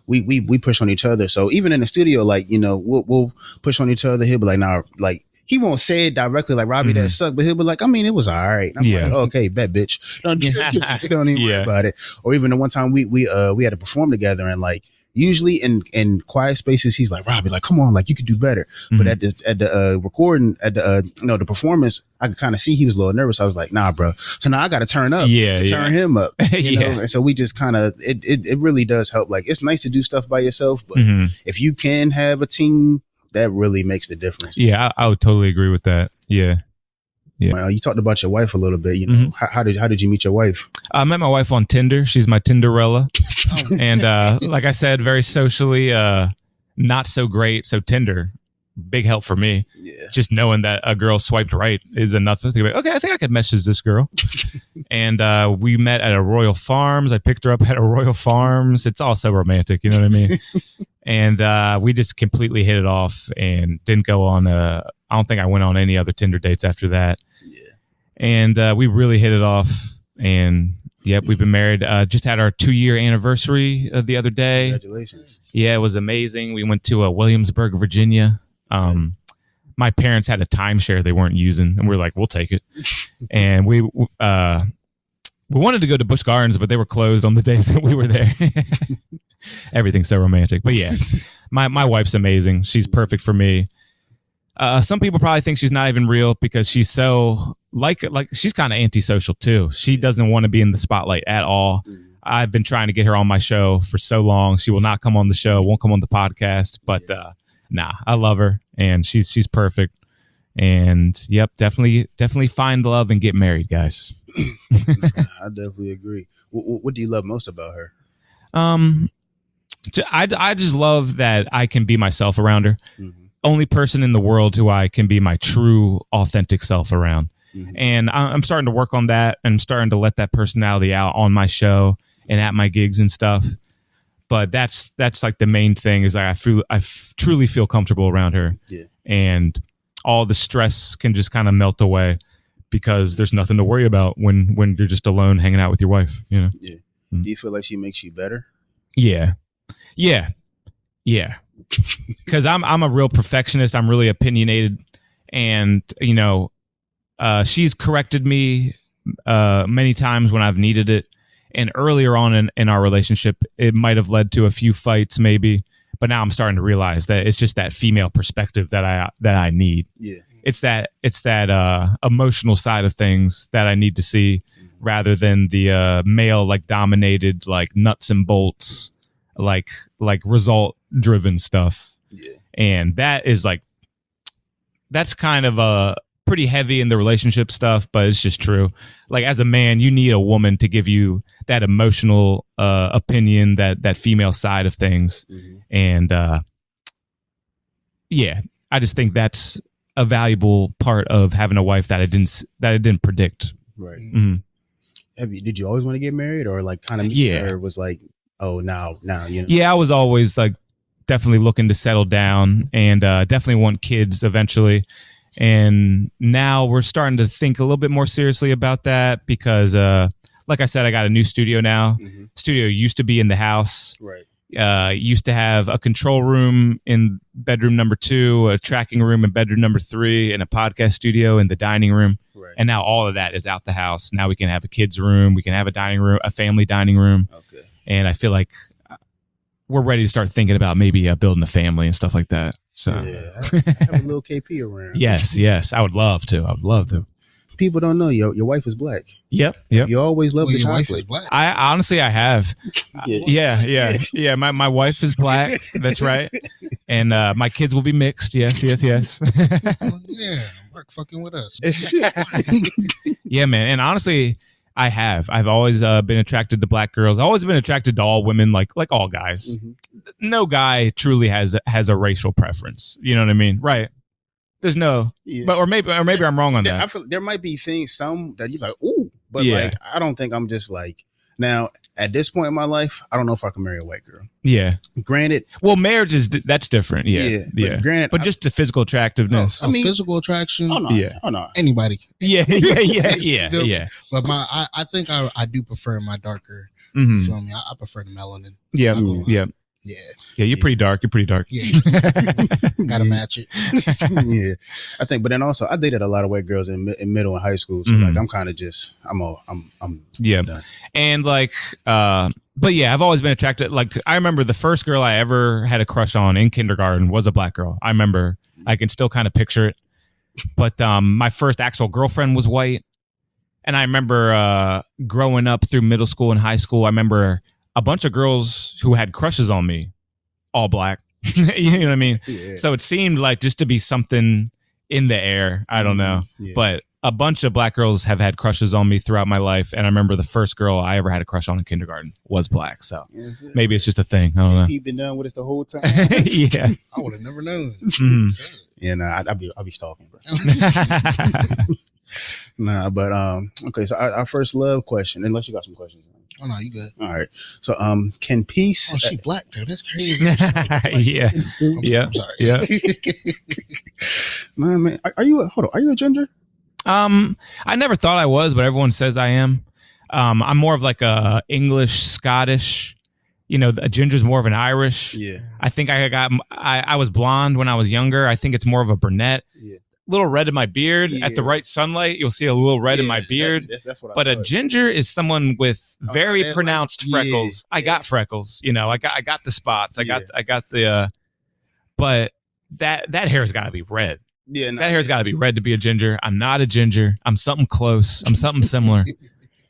we push on each other. So even in the studio, like, you know, we'll push on each other. He'll be like, "Nah," like. He won't say it directly like Robby that sucked, but he'll be like, I mean, it was all right. And I'm like, okay, bet, bitch. Don't even worry about it. Or even the one time we had to perform together, and like usually in quiet spaces, he's like, Robby, like, come on, like you could do better. But at the recording, at the the performance, I could kind of see he was a little nervous. I was like, nah, bro. So now I got to turn up, turn him up, you know. And so we just kind of it really does help. Like it's nice to do stuff by yourself, but if you can have a team, that really makes the difference. Yeah, I would totally agree with that. Yeah. Well, you talked about your wife a little bit. You know, how did you meet your wife? I met my wife on Tinder. She's my Tinderella, and like I said, very socially not so great. So Tinder, big help for me. Yeah. Just knowing that a girl swiped right is enough to think, okay, I think I could message this girl. And we met at a Royal Farms. I picked her up at a Royal Farms. It's all so romantic, you know what I mean? And we just completely hit it off and didn't go on. I don't think I went on any other Tinder dates after that. Yeah. And we really hit it off. And yep, we've been married. Just had our 2-year anniversary the other day. Congratulations. Yeah, it was amazing. We went to Williamsburg, Virginia. My parents had a timeshare they weren't using, and we were like, we'll take it. And we wanted to go to Busch Gardens, but they were closed on the days that we were there. Everything's so romantic. But yeah, my wife's amazing. She's perfect for me. Some people probably think she's not even real because she's so like she's kind of antisocial too. She doesn't want to be in the spotlight at all. I've been trying to get her on my show for so long. She will not come on the show, won't come on the podcast, but nah, I love her and she's perfect. And yep, definitely find love and get married, guys. I definitely agree. What do you love most about her? I just love that I can be myself around her. Mm-hmm. Only person in the world who I can be my true, authentic self around. Mm-hmm. And I'm starting to work on that and starting to let that personality out on my show and at my gigs and stuff. But that's like the main thing is I truly feel comfortable around her. Yeah. And all the stress can just kind of melt away because there's nothing to worry about when you're just alone hanging out with your wife, you know? Yeah. Mm-hmm. Do you feel like she makes you better? Yeah. Because I'm a real perfectionist. I'm really opinionated, and you know, she's corrected me many times when I've needed it. And earlier on in our relationship, it might have led to a few fights, maybe. But now I'm starting to realize that it's just that female perspective that I need. Yeah, it's that emotional side of things that I need to see, rather than the male like dominated like nuts and bolts. Like result driven stuff. Yeah. And that's kind of a pretty heavy in the relationship stuff, but it's just true. Like as a man, you need a woman to give you that emotional opinion, that female side of things. Mm-hmm. And I just think that's a valuable part of having a wife that I didn't predict. Right. Mm-hmm. Did you always want to get married or like kind of or was like, oh, now, you know? Yeah, I was always like definitely looking to settle down and definitely want kids eventually. And now we're starting to think a little bit more seriously about that because, like I said, I got a new studio now. Mm-hmm. Studio used to be in the house. Right. Used to have a control room in bedroom number 2, a tracking room in bedroom number 3, and a podcast studio in the dining room. Right. And now all of that is out the house. Now we can have a kids room. We can have a dining room, a family dining room. Okay. And I feel like we're ready to start thinking about maybe building a family and stuff like that. So yeah, have a little KP around. Yes, I would love to. People don't know your wife is black. Yep. You always love the your wife chocolate. is black. I honestly have. Yeah. My wife is black. That's right. And my kids will be mixed. Yes. Well, yeah, work fucking with us. Yeah, man. And honestly, I've always been attracted to black girls. I've always been attracted to all women, like all guys. Mm-hmm. No guy truly has a racial preference. You know what I mean? Right. There's no, but or maybe I'm wrong on that. I feel there might be some that you're like, ooh, but like I don't think I'm just like now at this point in my life. I don't know if I can marry a white girl. Yeah, granted. Well, marriage that's different. Yeah. Granted, but just the physical attractiveness. I mean, physical attraction. Oh no, anybody. Yeah. But I think I do prefer my darker. Mm-hmm. You feel me? I prefer the melanin. Yeah, you're pretty dark. Yeah, gotta match it. Yeah, I think. But then also, I dated a lot of white girls in middle and high school, so like I'm kind of just I'm done. And like, but yeah, I've always been attracted. Like, I remember the first girl I ever had a crush on in kindergarten was a black girl. I remember. I can still kind of picture it. But my first actual girlfriend was white, and I remember growing up through middle school and high school. I remember a bunch of girls who had crushes on me, all black. You know what I mean? Yeah. So it seemed like just to be something in the air. I don't know. Yeah. But a bunch of black girls have had crushes on me throughout my life, and I remember the first girl I ever had a crush on in kindergarten was black. So maybe it's just a thing. I don't know. He's been done with us the whole time. Yeah, I would have never known. Yeah, nah, I'll be stalking, bro. Nah, but okay. So our first love question, unless you got some questions. Oh no, you good. All right. So can peace? Oh, she black though. That's crazy. Yeah, yeah, I'm sorry. yeah. Man, are you a ginger? I never thought I was, but everyone says I am. I'm more of like a English, Scottish. You know, a ginger's more of an Irish. Yeah. I think I was blonde when I was younger. I think it's more of a brunette. Yeah. Little red in my beard. At the right sunlight, you'll see a little red in my beard. That's what. But a ginger is someone with very pronounced freckles. I got freckles. You know, I got the spots. I got the. But that hair's got to be red. Yeah, that hair's got to be red to be a ginger. I'm not a ginger. I'm something close. I'm something similar,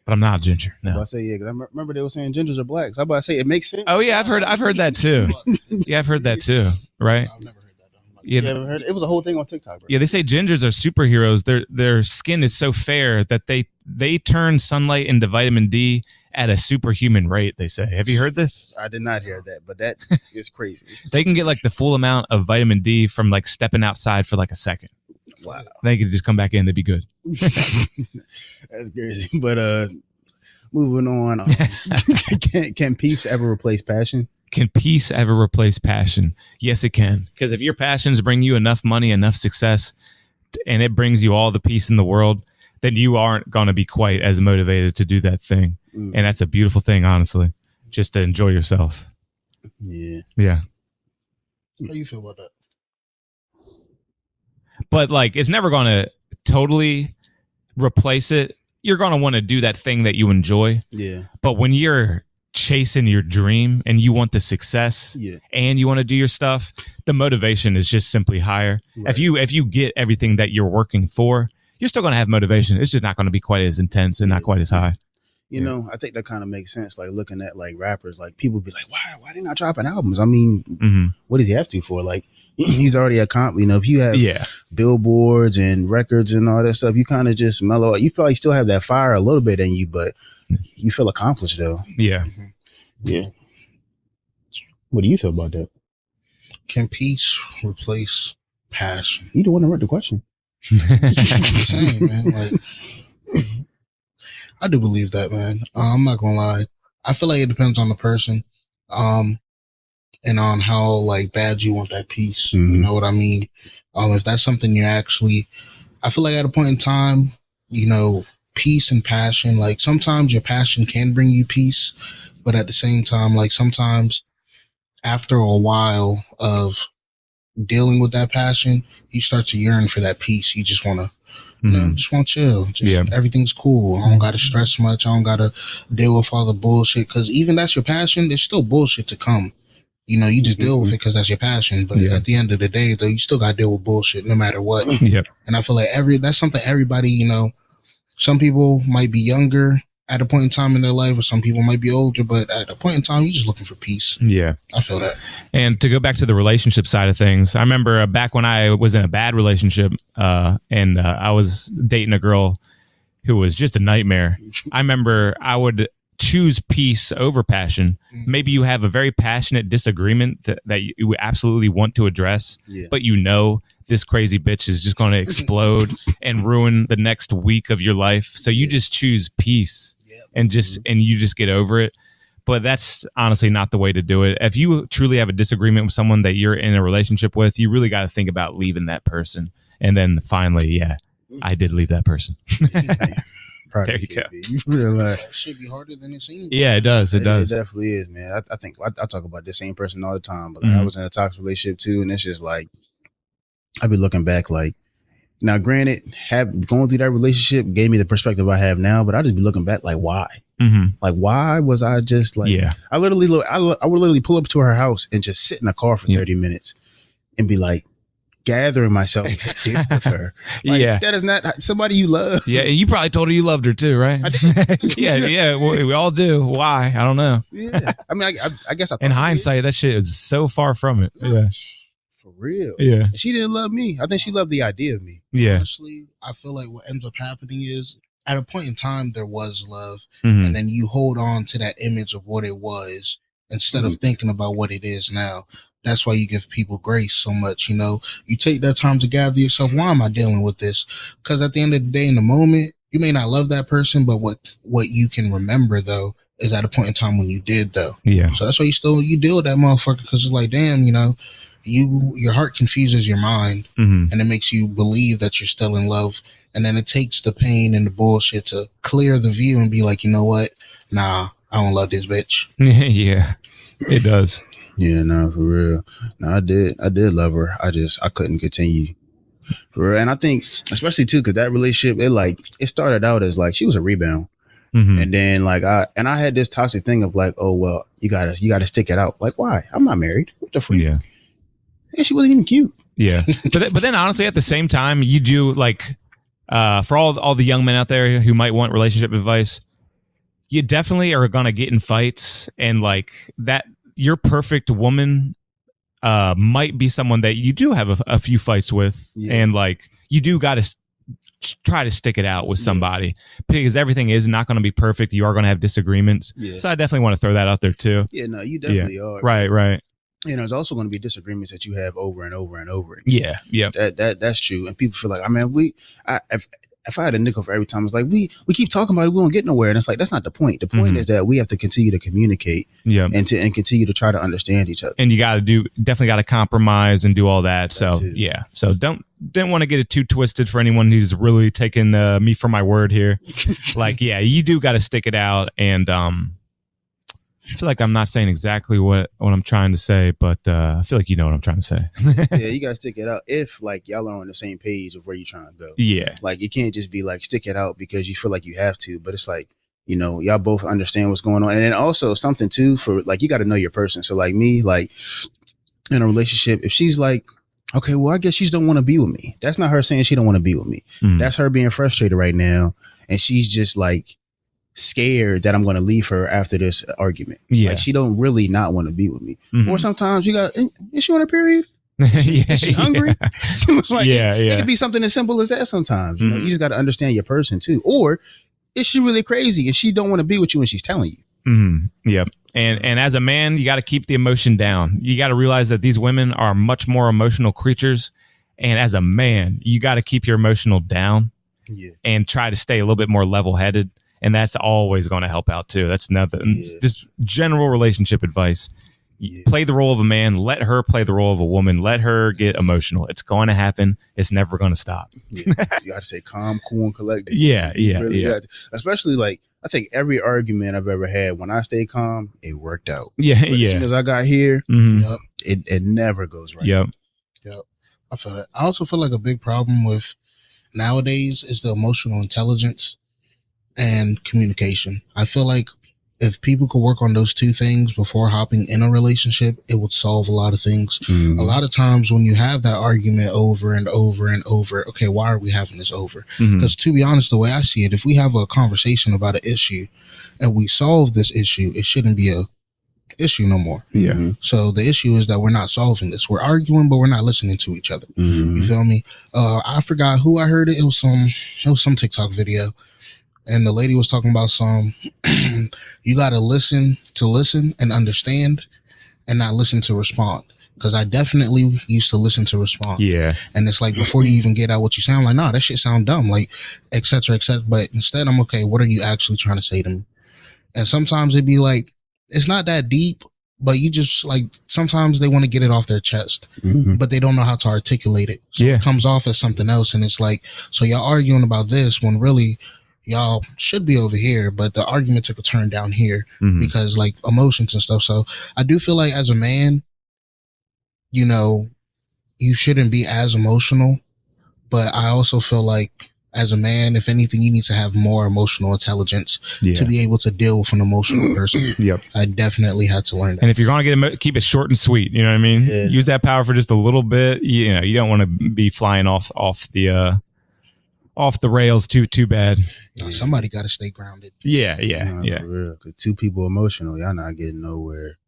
but I'm not a ginger. No. I say because I remember they were saying gingers are blacks. I'm about to say it makes sense. Oh yeah, I've heard that too. Yeah, I've heard that too. Right? I've never heard that. Yeah, you ever heard it? It was a whole thing on TikTok. Bro. Yeah, they say gingers are superheroes. Their skin is so fair that they turn sunlight into vitamin D at a superhuman rate, they say. Have you heard this? I did not hear that, but that is crazy. They can get like the full amount of vitamin D from like stepping outside for like a second. Wow. They could just come back in, they'd be good. That's crazy. But moving on, can peace ever replace passion? Can peace ever replace passion? Yes, it can. Because if your passions bring you enough money, enough success, and it brings you all the peace in the world, then you aren't going to be quite as motivated to do that thing. And that's a beautiful thing, honestly, just to enjoy yourself. Yeah. Yeah. How do you feel about that? But like, it's never going to totally replace it. You're going to want to do that thing that you enjoy. Yeah. But when you're chasing your dream and you want the success and you want to do your stuff, the motivation is just simply higher. Right. If you get everything that you're working for, you're still going to have motivation. It's just not going to be quite as intense and not quite as high. You know, I think that kind of makes sense. Like looking at like rappers, like people be like, why they not dropping albums? I mean, what does he have to for? Like he's already accomplished. You know, if you have billboards and records and all that stuff, you kind of just mellow. You probably still have that fire a little bit in you, but you feel accomplished though. Yeah. Yeah. What do you feel about that? Can peace replace passion? You the one that wrote the question. I'm saying, man. Like, I do believe that, man. I'm not gonna lie. I feel like it depends on the person, and on how like bad you want that peace. You know what I mean? If that's something you actually, I feel like at a point in time, you know, peace and passion. Like sometimes your passion can bring you peace, but at the same time, like sometimes after a while of dealing with that passion, you start to yearn for that peace. You just want to. You know, just want to chill. Everything's cool. I don't got to stress much. I don't got to deal with all the bullshit. Because even that's your passion, there's still bullshit to come. You know, you just deal with it because that's your passion. But at the end of the day, though, you still got to deal with bullshit no matter what. And I feel like that's something everybody, you know, some people might be younger at a point in time in their life, or some people might be older, but at a point in time, you're just looking for peace. Yeah. I feel that. And to go back to the relationship side of things, I remember back when I was in a bad relationship, and I was dating a girl who was just a nightmare. I remember I would choose peace over passion. Maybe you have a very passionate disagreement that you absolutely want to address, but you know this crazy bitch is just going to explode and ruin the next week of your life. So you just choose peace and you just get over it. But that's honestly not the way to do it. If you truly have a disagreement with someone that you're in a relationship with, you really got to think about leaving that person. And then finally, I did leave that person. There you go. You realize it should be harder than it seems. Yeah, it does. It does. It definitely is, man. I think I talk about the same person all the time, but like, I was in a toxic relationship too, and it's just like I've been looking back, like now, granted, going through that relationship gave me the perspective I have now, but I just be looking back, like why? Like why was I just like? I would literally pull up to her house and just sit in a car for 30 minutes and be like, gathering myself with her. Like, that is not somebody you love. Yeah, you probably told her you loved her too, right? I did. yeah. We all do. Why? I don't know. Yeah, I mean, I guess. In hindsight, that shit is so far from it. Yeah. For real. Yeah. And she didn't love me. I think she loved the idea of me. Yeah. Honestly, I feel like what ends up happening is at a point in time, there was love. And then you hold on to that image of what it was instead of thinking about what it is now. That's why you give people grace so much. You know, you take that time to gather yourself. Why am I dealing with this? Because at the end of the day, in the moment, you may not love that person, but what you can remember though is at a point in time when you did though. Yeah. So that's why you deal with that motherfucker, because it's like, damn, you know, your heart confuses your mind, and it makes you believe that you're still in love. And then it takes the pain and the bullshit to clear the view and be like, you know what? Nah, I don't love this bitch. Yeah, it does. Yeah, no, for real. No, I did love her. I couldn't continue. For real. And I think, especially too, because that relationship, it started out as like she was a rebound. And then like I had this toxic thing of like, oh well, you gotta stick it out. Like, why? I'm not married. What the freak? Yeah. And she wasn't even cute. Yeah. But then honestly, at the same time, you do like, for all the young men out there who might want relationship advice, you definitely are gonna get in fights, and like that, your perfect woman might be someone that you do have a few fights with, and like you do got to try to stick it out with somebody, because everything is not going to be perfect. You are going to have disagreements. So I definitely want to throw that out there too. Yeah, no, you definitely are. Right. You know, there's also going to be disagreements that you have over and over and over again. Yeah. That's true. And people feel like, I mean, if I had a nickel for every time, it's like we keep talking about it, we won't get nowhere. And it's like, that's not the point. The point is that we have to continue to communicate, and continue to try to understand each other. And you definitely got to compromise and do all that. So yeah. So didn't want to get it too twisted for anyone who's really taking me for my word here. Like, yeah, you do got to stick it out. And I feel like I'm not saying exactly what I'm trying to say, but I feel like you know what I'm trying to say. Yeah, you gotta stick it out if like y'all are on the same page of where you're trying to go. Yeah. Like you can't just be like stick it out because you feel like you have to, but it's like, you know, y'all both understand what's going on. And then also something too, for like, you got to know your person. So like me, like in a relationship, if she's like, okay, well, I guess she don't want to be with me. That's not her saying she don't want to be with me. That's her being frustrated right now. And she's just like scared that I'm going to leave her after this argument. Yeah. Like she don't really not want to be with me. Or sometimes is she on her period? Is she hungry? Like, it could be something as simple as that sometimes. You know, you just got to understand your person too. Or is she really crazy and she don't want to be with you and she's telling you? Yep. And as a man, you got to keep the emotion down. You got to realize that these women are much more emotional creatures. And as a man, you got to keep your emotional down and try to stay a little bit more level-headed. And that's always going to help out too. That's nothing. Just general relationship advice. Play the role of a man. Let her play the role of a woman. Let her get emotional. It's going to happen. It's never going to stop. You got to stay calm, cool, and collected. Yeah. Especially like, I think every argument I've ever had, when I stay calm, it worked out. But as soon as I got here, it never goes right. Yep. I feel that. I also feel like a big problem with nowadays is the emotional intelligence and communication. I feel like if people could work on those two things before hopping in a relationship, it would solve a lot of things. A lot of times when you have that argument over and over and over, okay, why are we having this over? Because to be honest, the way I see it, if we have a conversation about an issue and we solve this issue, it shouldn't be a issue no more. So the issue is that we're not solving this. We're arguing, but we're not listening to each other. You feel me? I forgot who I heard it. It was some TikTok video. And the lady was talking about you got to listen and understand and not listen to respond. Because I definitely used to listen to respond. Yeah. And it's like, before you even get out what you sound like, nah, that shit sound dumb, like, et cetera, et cetera. But instead, I'm okay, what are you actually trying to say to me? And sometimes it'd be like, it's not that deep, but you just like, sometimes they want to get it off their chest, but they don't know how to articulate it. So it comes off as something else. And it's like, so y'all arguing about this when really y'all should be over here, but the argument took a turn down here because like emotions and stuff. So I do feel like as a man, you know, you shouldn't be as emotional, but I also feel like as a man, if anything, you need to have more emotional intelligence to be able to deal with an emotional person. I definitely had to learn that. And if you're going to keep it short and sweet, you know what I mean? Use that power for just a little bit. You know, you don't want to be flying off the off the rails too bad. No, somebody got to stay grounded. Yeah. For real. 'Cause two people emotional, y'all not getting nowhere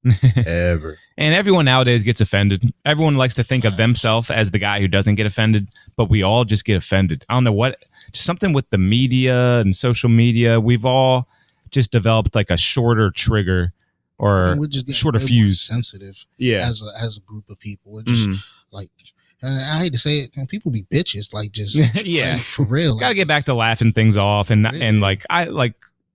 ever. And everyone nowadays gets offended. Everyone likes to think of themselves as the guy who doesn't get offended, but we all just get offended. I don't know what, just something with the media and social media. We've all just developed like a shorter trigger or shorter fuse. Sensitive. Yeah. As a group of people, we're just like. I hate to say it, people be bitches, like just like, for real. Got to get back to laughing things off, and like I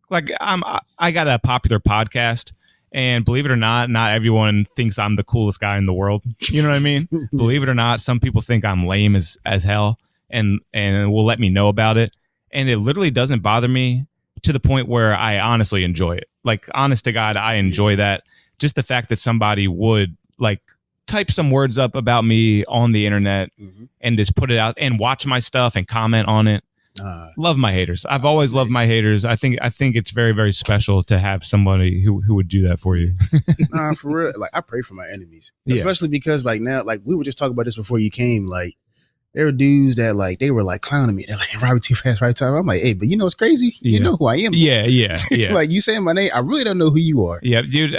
got a popular podcast, and believe it or not everyone thinks I'm the coolest guy in the world. You know what I mean? Believe it or not, some people think I'm lame as hell, and will let me know about it, and it literally doesn't bother me to the point where I honestly enjoy it. Like, honest to God, I enjoy that. Just the fact that somebody would like type some words up about me on the internet and just put it out and watch my stuff and comment on it. Love my haters. I've always loved my haters. I think it's very, very special to have somebody who would do that for you. Nah, for real. Like, I pray for my enemies, especially because like now, like we were just talking about this before you came, like, there were dudes that like they were like clowning me. They're like, Robby too fast, right time. I'm like, hey, but you know what's crazy? You know who I am. Yeah. Like, you saying my name, I really don't know who you are. Yeah, dude.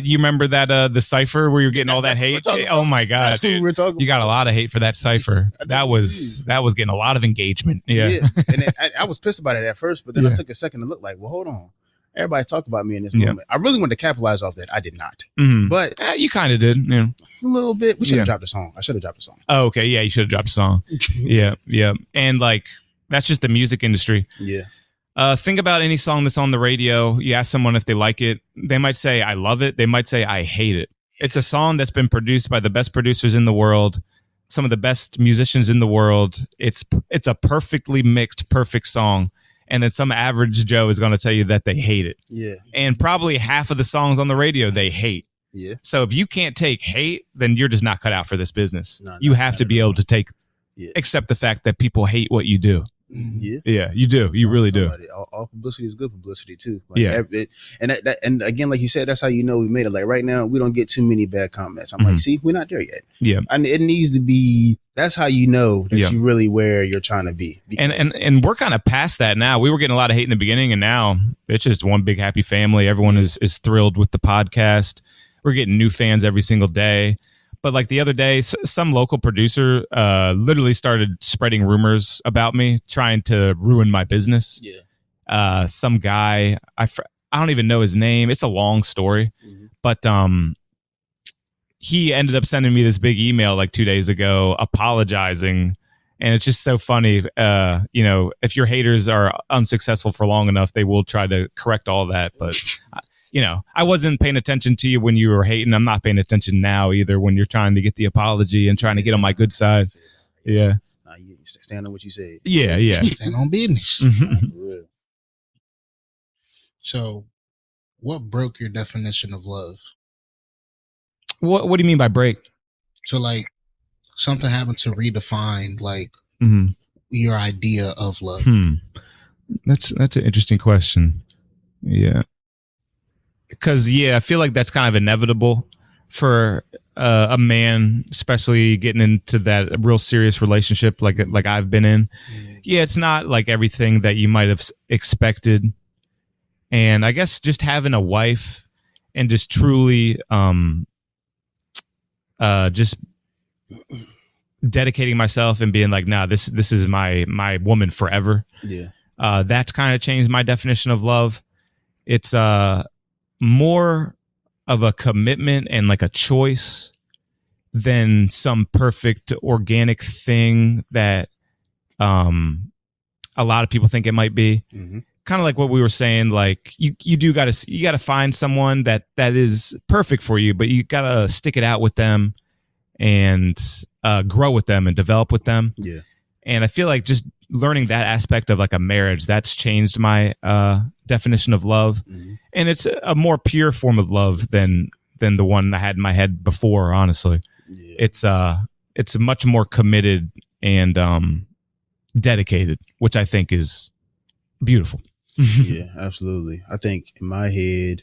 You remember that the cipher where you're getting all that hate? Oh my God, dude. You got a lot of hate for that cipher. That was getting a lot of engagement. Yeah. And then I was pissed about it at first, but then I took a second to look like, well, hold on. Everybody talk about me in this moment. I really wanted to capitalize off that. I did not. But you kind of did. Yeah. A little bit. We should have dropped a song. I should have dropped a song. Oh, okay. Yeah, you should have dropped a song. Yeah. And like, that's just the music industry. Yeah. Think about any song that's on the radio. You ask someone if they like it. They might say, I love it. They might say, I hate it. It's a song that's been produced by the best producers in the world, some of the best musicians in the world. It's a perfectly mixed, perfect song. And then some average Joe is going to tell you that they hate it. Yeah. And probably half of the songs on the radio they hate. Yeah. So if you can't take hate, then you're just not cut out for this business. You have to be able to accept the fact that people hate what you do. Yeah, you do. You really do. All publicity is good publicity too. Like, and again, like you said, that's how you know we made it. Like right now, we don't get too many bad comments. I'm like, see, we're not there yet. Yeah, and it needs to be. That's how you know that you really where you're trying to be. And we're kind of past that now. We were getting a lot of hate in the beginning, and now it's just one big happy family. Everyone is thrilled with the podcast. We're getting new fans every single day. But like the other day, some local producer literally started spreading rumors about me, trying to ruin my business. Yeah. Some guy, I don't even know his name. It's a long story, but he ended up sending me this big email like 2 days ago, apologizing. And it's just so funny. You know, if your haters are unsuccessful for long enough, they will try to correct all that. But you know, I wasn't paying attention to you when you were hating. I'm not paying attention now either when you're trying to get the apology and trying to get on my good side. Yeah. Nah, you stand on what you said. Yeah. Stand on business. So, what broke your definition of love? What do you mean by break? So, like, something happened to redefine, like, your idea of love. That's an interesting question. Yeah. Because, I feel like that's kind of inevitable for a man, especially getting into that real serious relationship like I've been in. Yeah, it's not like everything that you might have expected. And I guess just having a wife and just truly just dedicating myself and being like, nah, this is my woman forever. Yeah. That's kind of changed my definition of love. It's more of a commitment and like a choice than some perfect organic thing that a lot of people think it might be. Kind of like what we were saying, like you gotta find someone that is perfect for you, but you gotta stick it out with them and grow with them and develop with them. Yeah. And I feel like just learning that aspect of like a marriage, that's changed my definition of love. And it's a more pure form of love than the one I had in my head before, honestly. Yeah. It's much more committed and dedicated, which I think is beautiful. Yeah, absolutely. I think in my head,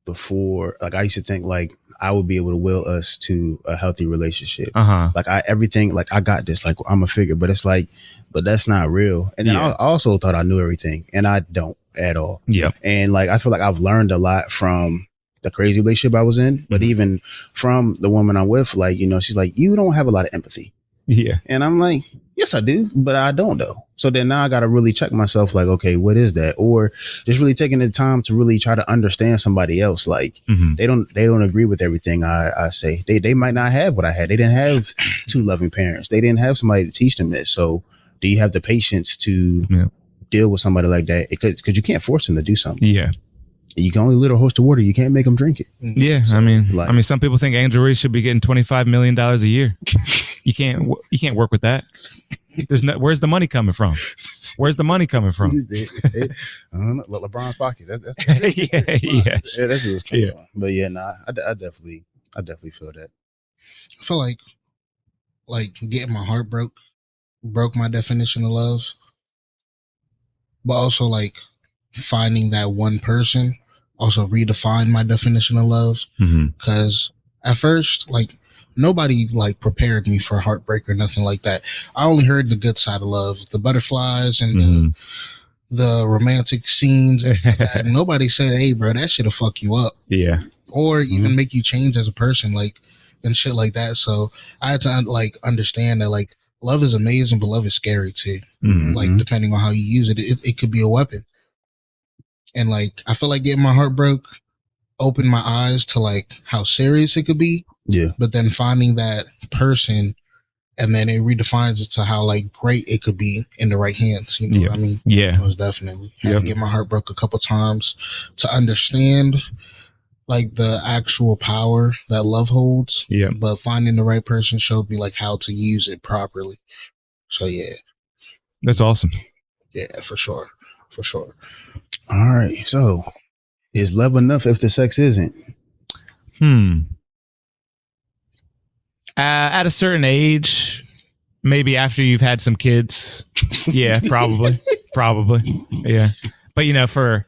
before, like I used to think like I would be able to will us to a healthy relationship. Like everything, like I got this, like I'm a figure, but it's like, but that's not real. And then I also thought I knew everything, and I don't at all. Yeah. And like I feel like I've learned a lot from the crazy relationship I was in, but even from the woman I'm with, like, you know, she's like, you don't have a lot of empathy. Yeah. And I'm like, yes, I do, but I don't though. So then now I got to really check myself, like, okay, what is that? Or just really taking the time to really try to understand somebody else. Like they don't agree with everything I say. They might not have what I had. They didn't have two loving parents. They didn't have somebody to teach them this. So do you have the patience to deal with somebody like that? Because you can't force them to do something. Yeah. You can only little host of water. You can't make them drink it. Yeah, so, I mean, some people think Angel Reese should be getting $25 million a year. You can't work with that. Where's the money coming from? Where's the money coming from? I don't know, LeBron's pockets. That's yes. Yeah, that's what's coming from. But yeah, nah, I definitely feel that. I feel like getting my heart broke my definition of love, but also like finding that one person also redefined my definition of love. Because at first, like, nobody like prepared me for heartbreak or nothing like that. I only heard the good side of love, the butterflies and the romantic scenes. And nobody said, hey, bro, that shit'll fuck you up. Yeah. Or even make you change as a person, like, and shit like that. So I had to like understand that like love is amazing, but love is scary too. Like, depending on how you use it, it could be a weapon. And like, I feel like getting my heart broke opened my eyes to like how serious it could be. Yeah. But then finding that person, and then it redefines it to how like great it could be in the right hands. You know what I mean? Yeah. Most definitely. Had to get my heart broke a couple times to understand like the actual power that love holds. Yeah. But finding the right person showed me like how to use it properly. So yeah. That's awesome. Yeah, for sure. For sure. All right. So is love enough if the sex isn't? At a certain age, maybe after you've had some kids. Yeah, probably. Probably. Yeah. But you know, for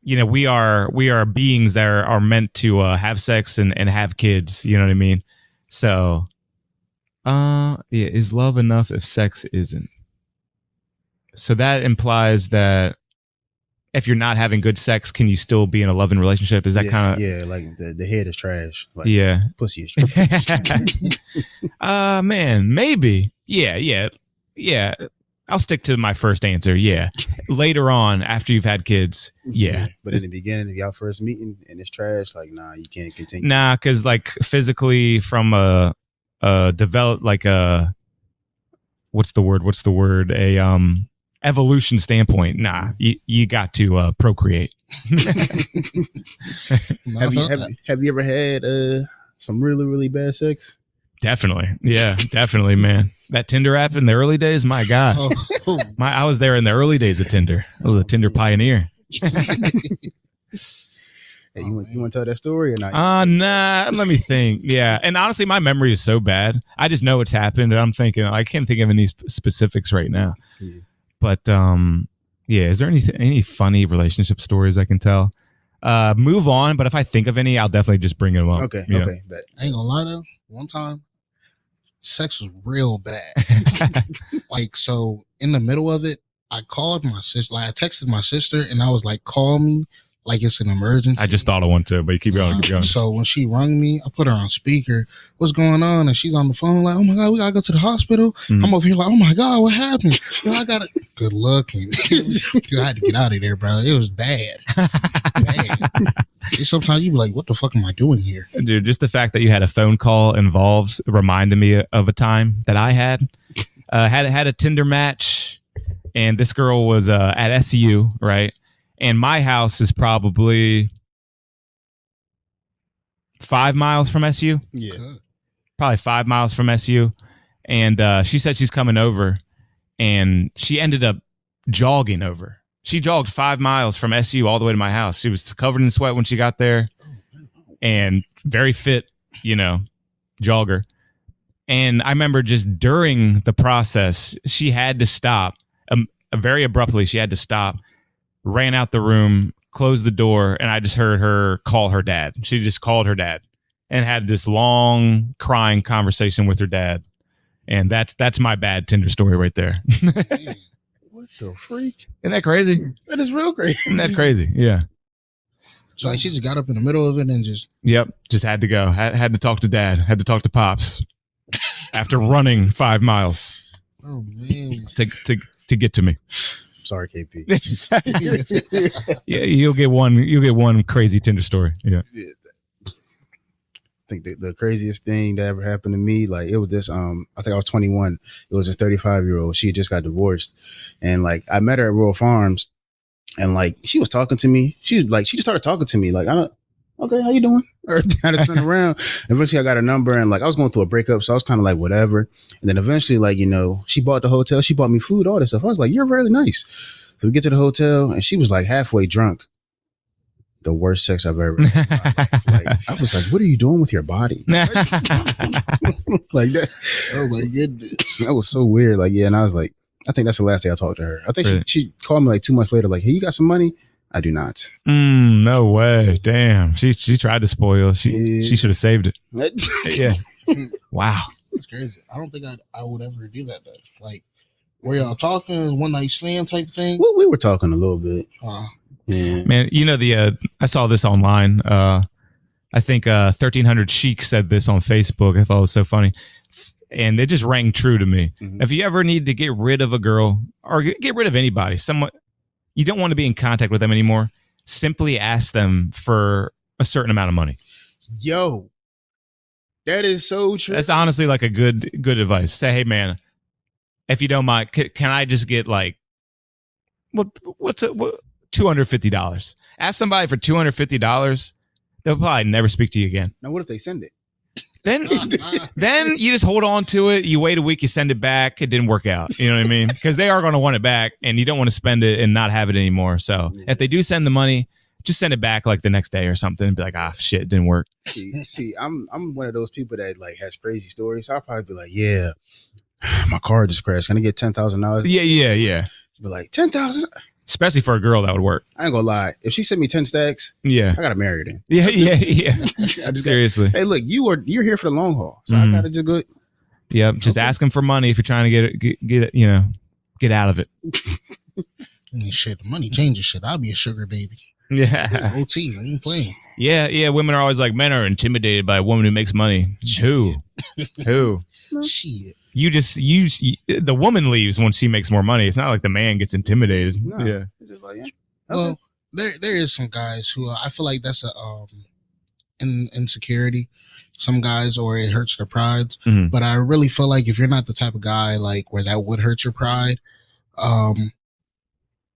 you know, we are beings that are meant to have sex and have kids, you know what I mean? So is love enough if sex isn't? So that implies that if you're not having good sex, can you still be in a loving relationship? Is that kind of... Yeah, like the head is trash. Like, yeah. Pussy is trash. Man, maybe. Yeah. I'll stick to my first answer. Yeah. Later on, after you've had kids, yeah. But in the beginning of y'all first meeting and it's trash, like, nah, you can't continue. Nah, because like physically from a develop, like a... What's the word? Evolution standpoint, nah, you got to procreate. Have you ever had some really, really bad sex? Definitely. Yeah, definitely, man. That Tinder app in the early days, my God. I was there in the early days of Tinder. I was a Tinder pioneer. Hey, you want to tell that story or not? Nah, let me think. Yeah. And honestly, my memory is so bad. I just know it's happened, and I'm thinking, I can't think of any specifics right now. Yeah. But yeah, is there any funny relationship stories I can tell? Move on, but if I think of any, I'll definitely just bring it up. Okay, yeah. Okay. Bet. I ain't gonna lie though, one time, sex was real bad. Like, so in the middle of it, I called my sister. Like, I texted my sister, and I was like, "Call me." Like it's an emergency. I just thought of one too, but you keep going, keep going. So when she rung me, I put her on speaker. What's going on? And she's on the phone like, oh my God, we gotta go to the hospital. I'm over here like, oh my God, what happened? Yo, I gotta good looking. I had to get out of there, bro. It was bad. Sometimes you be like, what the fuck am I doing here? Dude, just the fact that you had a phone call involved reminded me of a time that I had a Tinder match, and this girl was at SU, right? And my house is probably 5 miles from SU. Yeah. Probably 5 miles from SU. And she said she's coming over, and she ended up jogging over. She jogged 5 miles from SU all the way to my house. She was covered in sweat when she got there and very fit, jogger. And I remember just during the process, she had to stop very abruptly. She had to stop. Ran out the room, closed the door, and I just heard her call her dad. She just called her dad and had this long crying conversation with her dad. And that's my bad Tinder story right there. Man, what the freak? Isn't that crazy? That is real crazy. Isn't that crazy? Yeah. So like she just got up in the middle of it and just. Yep. Just had to go. Had to talk to dad. Had to talk to pops after running 5 miles. Oh man. To get to me. Sorry, KP. Yeah, you'll get one crazy Tinder story. Yeah. I think the craziest thing that ever happened to me, like it was this, I think I was 21. It was this 35-year-old. She had just got divorced. And like, I met her at Rural Farms and like, she was talking to me. She just started talking to me. Like, okay, how you doing? Or I had to turn around. Eventually I got her number and like, I was going through a breakup. So I was kind of like, whatever. And then eventually, like, you know, she bought the hotel. She bought me food, all this stuff. I was like, you're really nice. So we get to the hotel and she was like halfway drunk. The worst sex I've ever had. Like, I was like, what are you doing with your body? Like that. Oh my goodness. That was so weird. Like, yeah. And I was like, I think that's the last day I talked to her. I think Really? she called me like 2 months later, like, hey, you got some money? I do not. No way. Damn. She tried to spoil. She should have saved it. Yeah. Wow. It's crazy. I don't think I would ever do that though. Like, were y'all talking one night stand type thing? Well, we were talking a little bit. Yeah. Man, you know, I saw this online. I think 1300 Chic said this on Facebook. I thought it was so funny. And it just rang true to me. Mm-hmm. If you ever need to get rid of a girl or get rid of anybody, someone you don't want to be in contact with them anymore, simply ask them for a certain amount of money. Yo, that is so true. That's honestly like a good advice. Say, hey man, if you don't mind, can I just get like what's it? $250. Ask somebody for $250. They'll probably never speak to you again. Now, what if they send it? Then you just hold on to it. You wait a week, you send it back. It didn't work out. You know what I mean? Because they are going to want it back, and you don't want to spend it and not have it anymore. So if they do send the money, just send it back like the next day or something and be like, shit, it didn't work. See, I'm one of those people that like has crazy stories. So I'll probably be like, yeah, my car just crashed. Can I get $10,000? Yeah. Be like, 10,000? Especially for a girl, that would work. I ain't gonna lie. If she sent me 10 stacks, yeah, I gotta marry her then. Yeah. Seriously. Hey, look, you're here for the long haul, so I gotta just go. Yep, just ask them for money if you're trying to get it, get out of it. I mean, shit, the money changes shit. I'll be a sugar baby. Yeah. OT, I ain't playing. Yeah. Women are always like, men are intimidated by a woman who makes money. Who? Shit. The woman leaves when she makes more money. It's not like the man gets intimidated. No. Yeah. Just like, yeah. Okay. Well, there is some guys who I feel like that's a insecurity. Some guys, or it hurts their pride. Mm-hmm. But I really feel like if you're not the type of guy like where that would hurt your pride,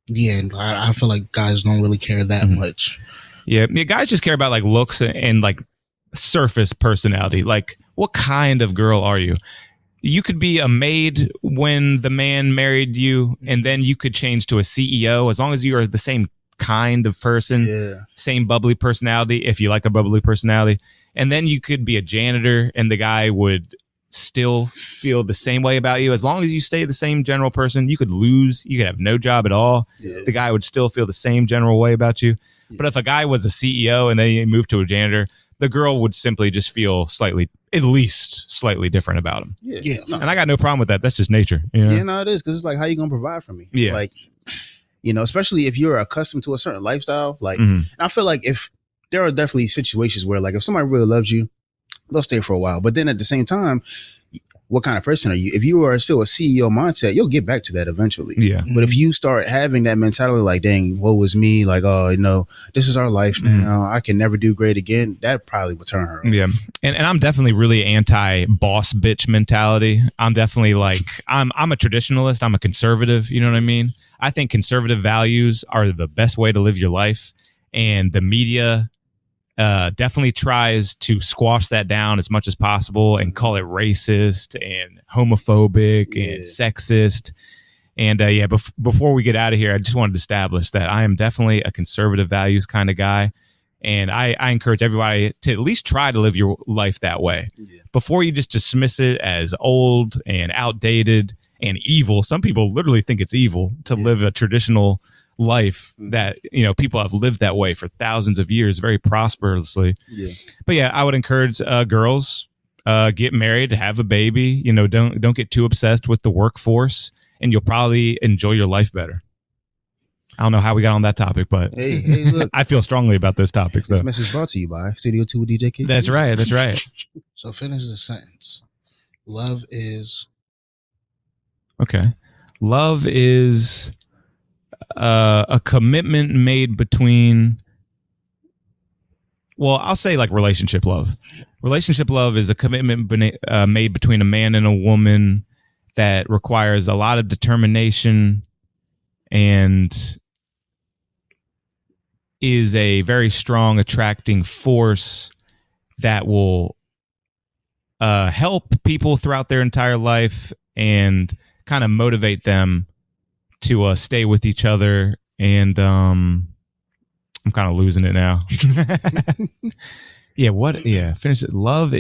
yeah, I feel like guys don't really care that much. Yeah, guys just care about like looks and like surface personality. Like, what kind of girl are you? You could be a maid when the man married you, and then you could change to a CEO as long as you are the same kind of person, same bubbly personality, if you like a bubbly personality. And then you could be a janitor, and the guy would still feel the same way about you. As long as you stay the same general person, you could have no job at all. Yeah. The guy would still feel the same general way about you. Yeah. But if a guy was a CEO and then he moved to a janitor, the girl would simply just feel at least slightly different about him. Yeah. And I got no problem with that. That's just nature. You know? Yeah, no, it is. Because it's like, how you going to provide for me? Yeah. Like, especially if you're accustomed to a certain lifestyle. Like, and I feel like if there are definitely situations where, like, if somebody really loves you, they'll stay for a while. But then at the same time, what kind of person are you? If you are still a CEO mindset, you'll get back to that eventually. Yeah. But if you start having that mentality, like, dang, what was me? Like, this is our life now. I can never do great again. That probably would turn her off. Yeah. And I'm definitely really anti boss bitch mentality. I'm definitely like, I'm a traditionalist. I'm a conservative. You know what I mean? I think conservative values are the best way to live your life. And the media definitely tries to squash that down as much as possible and call it racist and homophobic and sexist. And before we get out of here, I just wanted to establish that I am definitely a conservative values kind of guy. And I encourage everybody to at least try to live your life that way before you just dismiss it as old and outdated and evil. Some people literally think it's evil to live a traditional life that, people have lived that way for thousands of years, very prosperously. Yeah. But yeah, I would encourage girls, get married, have a baby, don't get too obsessed with the workforce, and you'll probably enjoy your life better. I don't know how we got on that topic, but hey, look. I feel strongly about those topics. This though. message brought to you by Studio 2 with DJ KP. That's right. So finish the sentence. Love is... Okay. Love is a commitment made between... Well, I'll say like relationship love. Relationship love is a commitment made between a man and a woman that requires a lot of determination and is a very strong attracting force that will help people throughout their entire life and kind of motivate them to stay with each other. And I'm kind of losing it now. Finish it. Love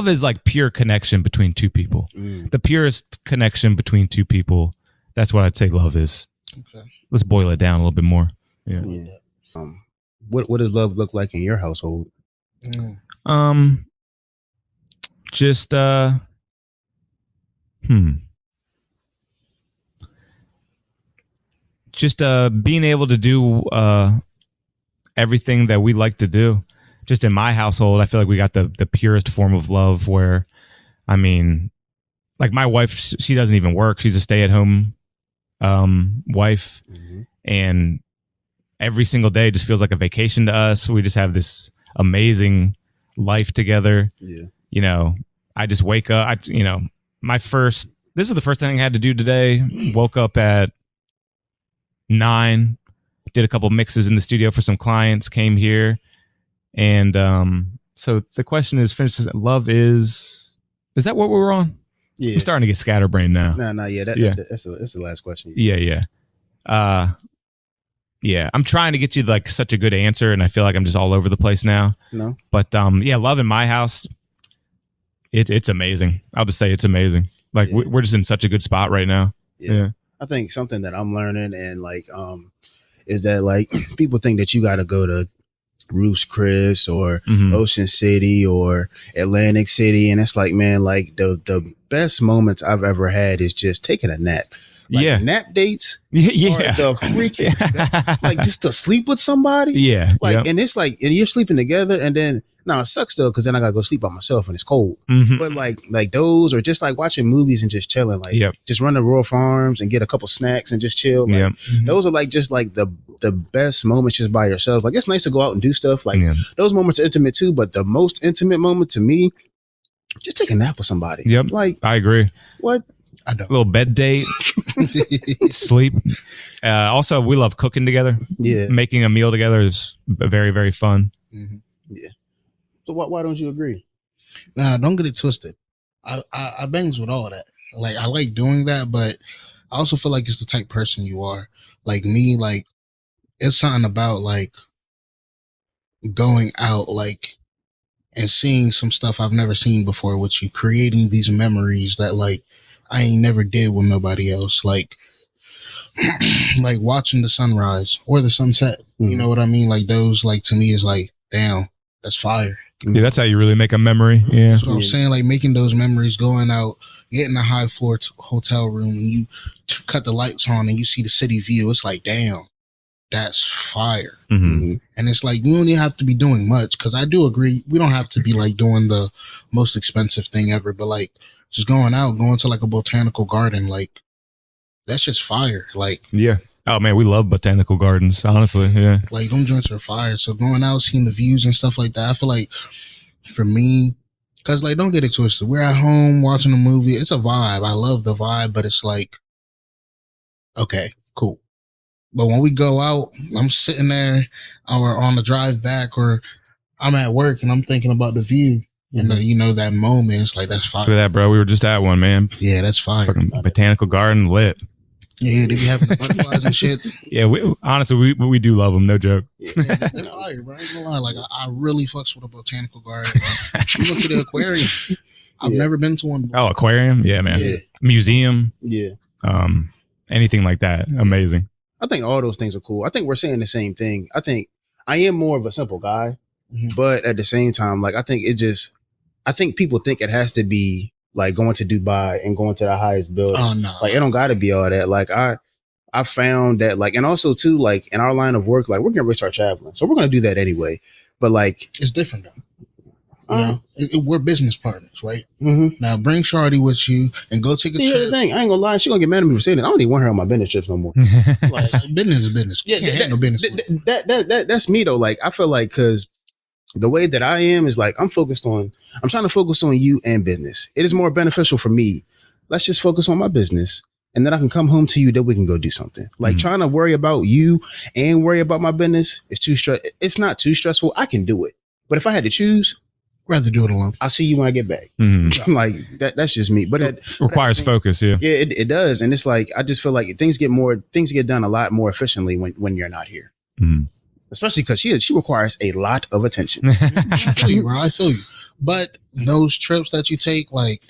is like pure connection between two people. The purest connection between two people. That's what I'd say love is. Okay. Let's boil it down a little bit more. Yeah. What does love look like in your household? Just being able to do everything that we like to do. Just in my household, I feel like we got the purest form of love where, I mean, like my wife, she doesn't even work. She's a stay-at-home wife. And every single day just feels like a vacation to us. We just have this amazing life together. Yeah. I just wake up, this is the first thing I had to do today. Woke up at 9, did a couple mixes in the studio for some clients, came here. And so the question is, love is that what we were on? Yeah. I'm starting to get scatterbrained now. No, yeah. That's the last question. Yeah. I'm trying to get you like such a good answer, and I feel like I'm just all over the place now. No. But love in my house, it's amazing. I'll just say it's amazing. Like we're just in such a good spot right now. Yeah. I think something that I'm learning and like is that like people think that you got to go to Ruth's Chris or Ocean City or Atlantic City, and it's like, man, like the best moments I've ever had is just taking a nap. Like nap dates are the freaking like just to sleep with somebody. And it's like, and you're sleeping together, and then now it sucks though, because then I gotta go sleep by myself and it's cold. But like those, or just like watching movies and just chilling, like just run to Rural Farms and get a couple snacks and just chill. Like, those are like just like the best moments just by yourself. Like it's nice to go out and do stuff. Like those moments are intimate too, but the most intimate moment to me, just take a nap with somebody. Like I agree. What? A little bed date, sleep. Also, we love cooking together. Yeah, making a meal together is very, very fun. Yeah. So why don't you agree? Nah, don't get it twisted. I bangs with all that. Like I like doing that, but I also feel like it's the type of person you are. Like me, like it's something about like going out, like, and seeing some stuff I've never seen before with you, creating these memories that like I ain't never did with nobody else. Like like watching the sunrise or the sunset. You know what I mean? Like those, like to me is like, damn, that's fire. Yeah, that's how you really make a memory. Yeah. That's what I'm saying. Like making those memories, going out, getting a high floor hotel room, and you cut the lights on and you see the city view. It's like, damn, that's fire. And it's like, you don't even have to be doing much. Cause I do agree. We don't have to be like doing the most expensive thing ever, but like just going out, going to like a botanical garden, like that's just fire. Like, yeah. Oh man, we love botanical gardens, honestly. Yeah. Like them joints are fire. So going out, seeing the views and stuff like that, I feel like for me, cause like, don't get it twisted. We're at home watching a movie. It's a vibe. I love the vibe, but it's like, okay, cool. But when we go out, I'm sitting there or on the drive back, or I'm at work and I'm thinking about the view. And that moment, it's like, that's fire. Look at that, bro. We were just at one, man. Yeah, that's fire. Fucking botanical garden lit. Yeah, they be having the butterflies and shit. Yeah, honestly, we do love them. No joke. Yeah, that's fire, bro. I ain't gonna lie. Like, I really fucks with a botanical garden. We went to the aquarium. I've never been to one before. Oh, aquarium? Yeah, man. Yeah. Museum. Yeah. anything like that. Amazing. I think all those things are cool. I think we're saying the same thing. I think I am more of a simple guy, but at the same time, like, I think people think it has to be like going to Dubai and going to the highest building. Oh no. Like, it don't gotta be all that. Like, I found that, like, and also too, like, in our line of work, like, we're going to start traveling. So we're going to do that anyway. But like, it's different though. You know, we're business partners, right? Mm-hmm. Now bring Shawty with you and go take a trip. The thing, I ain't gonna lie, she gonna get mad at me for saying it. I don't even want her on my business trips no more. Like, business is business. Yeah, can't handle business. That's me though. Like, I feel like, because the way that I am is like, I'm trying to focus on you and business. It is more beneficial for me. Let's just focus on my business. And then I can come home to you, that we can go do something. Like, trying to worry about you and worry about my business is it's not too stressful. I can do it. But if I had to choose, rather do it alone. I'll see you when I get back. Like, that's just me. But it requires focus. Yeah. Yeah, it does. And it's like, I just feel like things get done a lot more efficiently when you're not here. Especially because she requires a lot of attention. I feel you, bro. I feel you. But those trips that you take, like,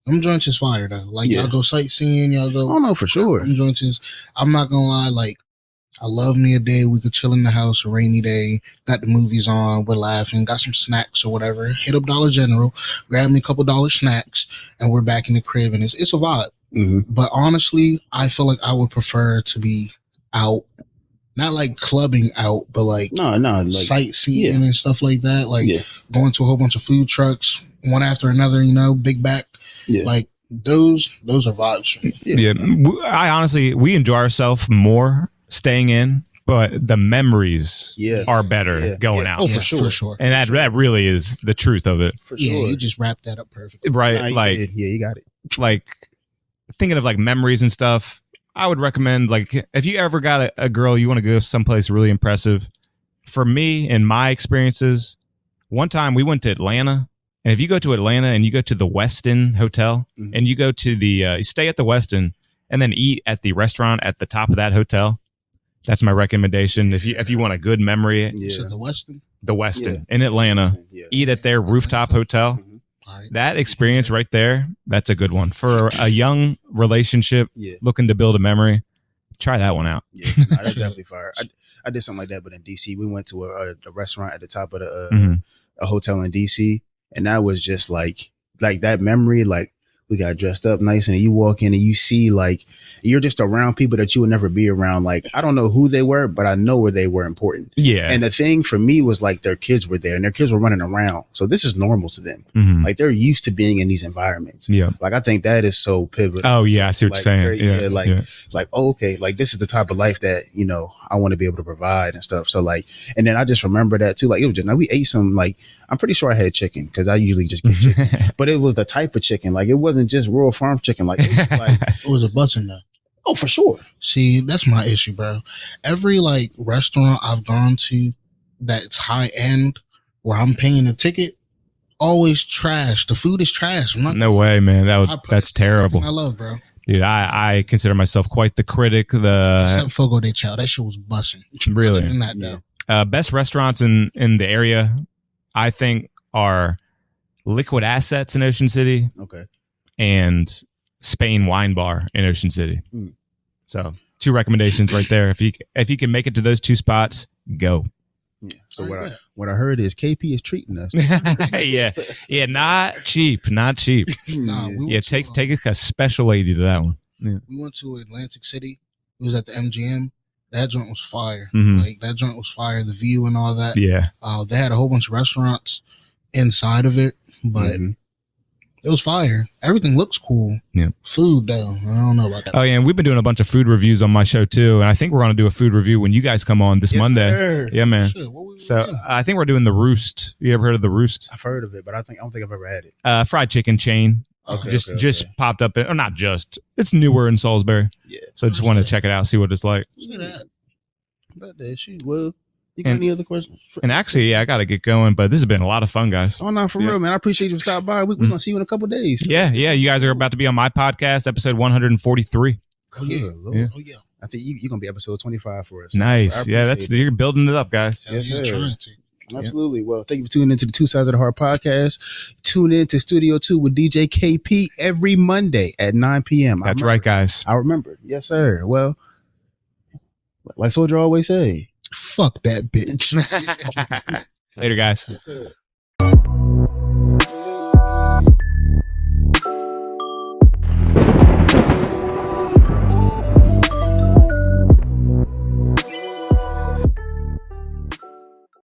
them joints is fire though. Like, y'all go sightseeing, y'all go. Oh no, for sure. Them joints is. I'm not gonna lie. Like, I love me a day we could chill in the house, a rainy day. Got the movies on, we're laughing, got some snacks or whatever. Hit up Dollar General, grab me a couple dollar snacks, and we're back in the crib, and it's a vibe. But honestly, I feel like I would prefer to be out. Not like clubbing out, but like, like, sightseeing and stuff like that. Like going to a whole bunch of food trucks, one after another, you know, big back. Like, those are vibes for me. We enjoy ourselves more staying in, but the memories are better going out. Oh, for sure. And that really is the truth of it. For sure. You just wrapped that up perfectly. Right. Like, you got it. Like, thinking of like memories and stuff, I would recommend, like, if you ever got a girl, you want to go someplace really impressive. For me, in my experiences, one time we went to Atlanta. And if you go to Atlanta and you go to the Westin Hotel and you go to you stay at the Westin and then eat at the restaurant at the top of that hotel, that's my recommendation. If you want a good memory, So the Westin in Atlanta, eat at their rooftop hotel. That experience right there, that's a good one for a young relationship looking to build a memory. Try that one out. That's definitely fire. I did something like that, but in DC, we went to a restaurant at the top of a hotel in DC. And that was just like that memory, like, we got dressed up nice, and you walk in and you see, like, you're just around people that you would never be around. Like, I don't know who they were, but I know where they were important. Yeah. And the thing for me was, like, their kids were there and their kids were running around. So this is normal to them. Like, they're used to being in these environments. Yeah. Like, I think that is so pivotal. Oh yeah. I see what you're saying. Like, oh, okay. Like, this is the type of life that, you know, I want to be able to provide and stuff. So, like, and then I just remember that too. Like, it was just, now we ate some, like, I'm pretty sure I had chicken because I usually just get chicken, but it was the type of chicken. Like, it wasn't just rural farm chicken. Like, it was a bussin' though. Oh, for sure. See, that's my issue, bro. Every like restaurant I've gone to that's high end where I'm paying a ticket, always trash. The food is trash. No way, man. That's terrible. I love, bro. Dude, I consider myself quite the critic. Except Fogo de Chao, that shit was bussin'. Really? Other than that, though. Best restaurants in the area, I think, are Liquid Assets in Ocean City. Okay. And Spain Wine Bar in Ocean City. So 2 recommendations right there. If you can make it to those 2 spots, go. Yeah. So what I heard is KP is treating us. Yeah. Not cheap. Take a special lady to that one. Yeah. We went to Atlantic City. It was at the MGM. That joint was fire. Like, that joint was fire. The view and all that. Yeah. They had a whole bunch of restaurants inside of it, but it was fire. Everything looks cool. Yeah. Food, though, I don't know about that. Oh, yeah, and we've been doing a bunch of food reviews on my show, too. And I think we're going to do a food review when you guys come on this Monday. Sir. Yeah, man. So I think we're doing the Roost. You ever heard of the Roost? I've heard of it, but I don't think I've ever had it. Fried chicken chain. Okay, just popped up, or not just. It's newer in Salisbury. Yeah. So I just want to check it out, see what it's like. Look at that. About that shit. Well, you got any other questions? And actually, I got to get going, but this has been a lot of fun, guys. Oh, no, for real, man. I appreciate you for stopping by. We're going to see you in a couple of days. Yeah. You guys are about to be on my podcast, episode 143. Oh, yeah. Oh, yeah. I think you're going to be episode 25 for us. Nice. Yeah, you're building it up, guys. Yes, sir. Absolutely. Yep. Well, thank you for tuning into the Two Sides of the Heart podcast. Tune in to Studio 2 with DJ KP every Monday at 9 p.m. That's right, guys. I remember. Yes, sir. Well, like Soldier always say, fuck that bitch. Later, guys. Yes, sir.